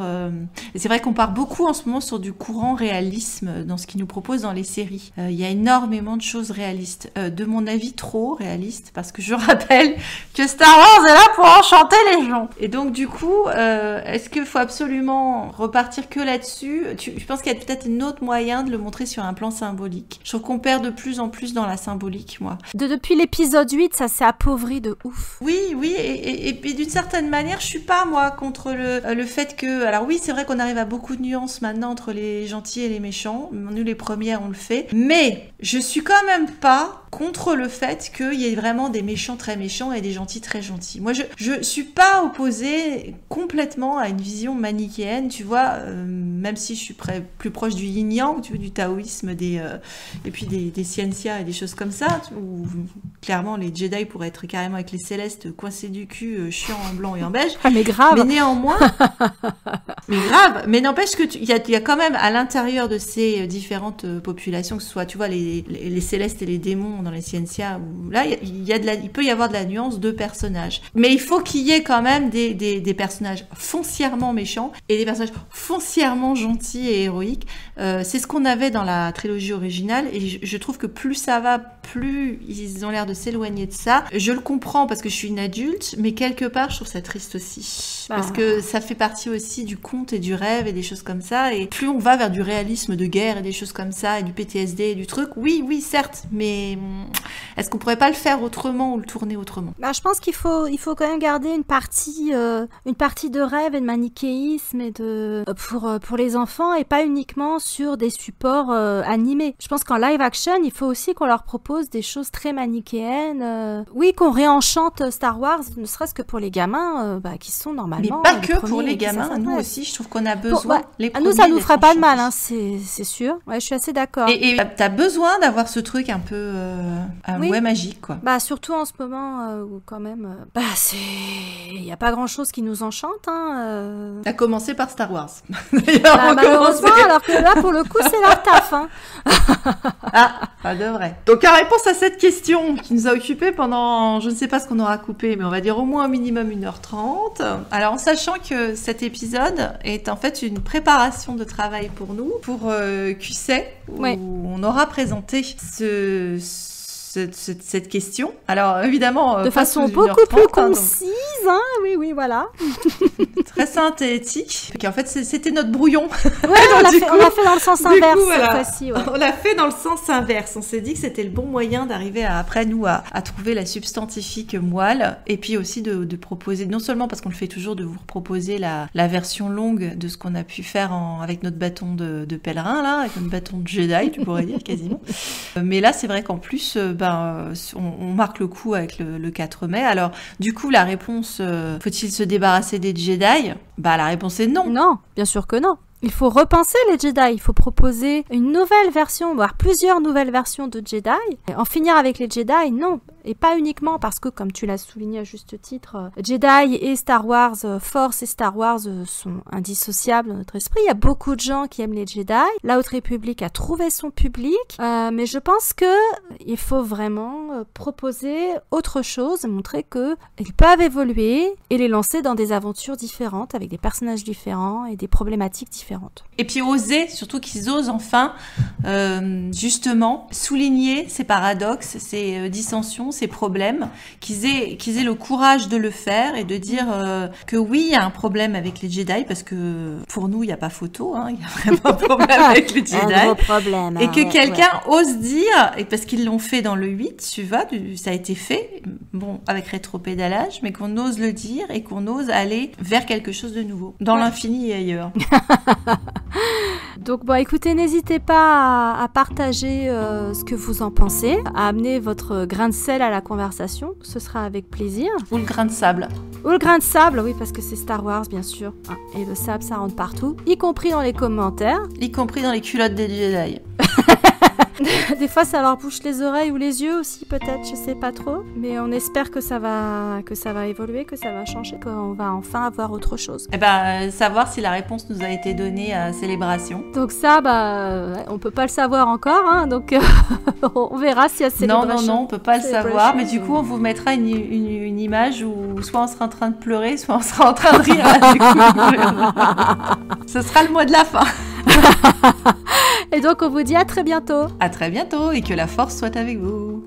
et c'est vrai qu'on part beaucoup en ce moment sur du courant réalisme dans ce qu'ils nous proposent dans les séries. Il y a énormément de choses réalistes. De mon avis, trop réalistes, parce que je rappelle que Star Wars est là pour enchanter les gens. Et donc, du coup, est-ce qu'il faut absolument repartir que là-dessus? Je pense qu'il y a peut-être un autre moyen de le montrer sur un plan symbolique. Je trouve qu'on perd de plus en plus dans la symbolique, moi. Depuis l'épisode 8, ça s'est appauvri de ouf. Oui, et puis d'une certaine manière, je suis pas, moi, contre le fait que... Alors oui, c'est vrai qu'on arrive à beaucoup de nuances maintenant entre les gentils et les méchants. Nous, les premières, on le fait. Mais je suis quand même pas contre le fait qu'il y ait vraiment des méchants très méchants et des gentils très gentils. Moi, je suis pas opposée complètement à une vision manichéenne, tu vois, même si je suis plus proche du yin-yang, tu vois, du taoïsme, et puis des scientia et des choses comme ça, où clairement les Jedi pourraient être carrément avec les célestes coincés du cul, chiants en blanc et en beige. Ah, mais grave. Mais néanmoins, mais n'empêche que il y a quand même à l'intérieur de ces différentes populations, que ce soit, tu vois, les célestes et les démons dans les scientia, où là il peut y avoir de la nuance de personnages. Mais il faut qu'il y ait quand même des personnages foncièrement méchants et des personnages foncièrement gentils et héroïques. C'est ce qu'on avait dans la trilogie originale, et je trouve que plus ça va, plus ils ont l'air de s'éloigner de ça. Je le comprends parce que je suis une adulte, mais quelque part je trouve ça triste aussi. Parce que ça fait partie aussi du conte et du rêve et des choses comme ça, et plus on va vers du réalisme de guerre et des choses comme ça, et du PTSD et du truc, oui, certes, mais est-ce qu'on pourrait pas le faire autrement ou le tourner autrement? Bah, je pense qu'il faut quand même garder une partie de rêve et de manichéisme et pour les enfants, et pas uniquement sur des supports animés. Je pense qu'en live action, il faut aussi qu'on leur propose des choses très manichéennes. Oui, qu'on réenchante Star Wars, ne serait-ce que pour les gamins qui sont normalement... Mais pas que pour les gamins, nous aussi, je trouve qu'on a besoin... Nous, ça nous ferait pas de mal, hein, c'est sûr. Ouais, je suis assez d'accord. Et t'as besoin d'avoir ce truc un peu magique, quoi. Bah, surtout en ce moment où quand même... il n'y a pas grand-chose qui nous enchante. À commencer par Star Wars. Malheureusement, alors que là, pour le coup, c'est leur taf. Hein. Pas de vrai. Donc, en réponse à cette question qui nous a occupé pendant, je ne sais pas ce qu'on aura coupé, mais on va dire au moins au minimum 1h30. Alors, en sachant que cet épisode est en fait une préparation de travail pour nous, pour QC, où on aura présenté cette question. Alors, évidemment... de façon beaucoup plus concise, oui, voilà. Très synthétique. Et en fait, c'était notre brouillon. Ouais, on l'a fait dans le sens inverse cette fois-ci. Ouais. On l'a fait dans le sens inverse. On s'est dit que c'était le bon moyen d'arriver après nous à trouver la substantifique moelle, et puis aussi de proposer, non seulement parce qu'on le fait toujours, de vous proposer la version longue de ce qu'on a pu faire avec notre bâton de pèlerin, là, avec notre bâton de Jedi, tu pourrais dire quasiment. Mais là, c'est vrai qu'en plus... on marque le coup avec le 4 mai. Alors, du coup, la réponse, faut-il se débarrasser des Jedi? La réponse est non. Non, bien sûr que non. Il faut repenser les Jedi, il faut proposer une nouvelle version, voire plusieurs nouvelles versions de Jedi. En finir avec les Jedi, non. Et pas uniquement parce que, comme tu l'as souligné à juste titre, Jedi et Star Wars, Force et Star Wars sont indissociables dans notre esprit. Il y a beaucoup de gens qui aiment les Jedi. La Haute République a trouvé son public. Mais je pense que il faut vraiment proposer autre chose, montrer qu'ils peuvent évoluer et les lancer dans des aventures différentes, avec des personnages différents et des problématiques différentes. Et puis oser, surtout qu'ils osent enfin, justement, souligner ces paradoxes, ces dissensions, ces problèmes, qu'ils aient le courage de le faire et de dire que oui, il y a un problème avec les Jedi, parce que pour nous, il n'y a pas photo, il y a vraiment un problème avec les Jedi. Un gros problème. Et que quelqu'un ose dire, et parce qu'ils l'ont fait dans le 8, tu vois, ça a été fait, bon, avec rétropédalage, mais qu'on ose le dire et qu'on ose aller vers quelque chose de nouveau, dans l'infini et ailleurs. Donc écoutez, n'hésitez pas à partager ce que vous en pensez, à amener votre grain de sel à la conversation, ce sera avec plaisir. Ou le grain de sable. Ou le grain de sable, oui, parce que c'est Star Wars, bien sûr. Et le sable, ça rentre partout, y compris dans les commentaires. Y compris dans les culottes des Jedi. Des fois, ça leur bouche les oreilles ou les yeux aussi, peut-être, je sais pas trop. Mais on espère que ça va évoluer, que ça va changer, qu'on va enfin avoir autre chose. Savoir si la réponse nous a été donnée à Célébration. Donc ça, on peut pas le savoir encore, donc on verra s'il y a Célébration. Non, on peut pas le savoir, mais du coup, on vous mettra une image où soit on sera en train de pleurer, soit on sera en train de rire. Du coup, ce sera le mot de la fin. Et donc, on vous dit à très bientôt. À très bientôt et que la force soit avec vous.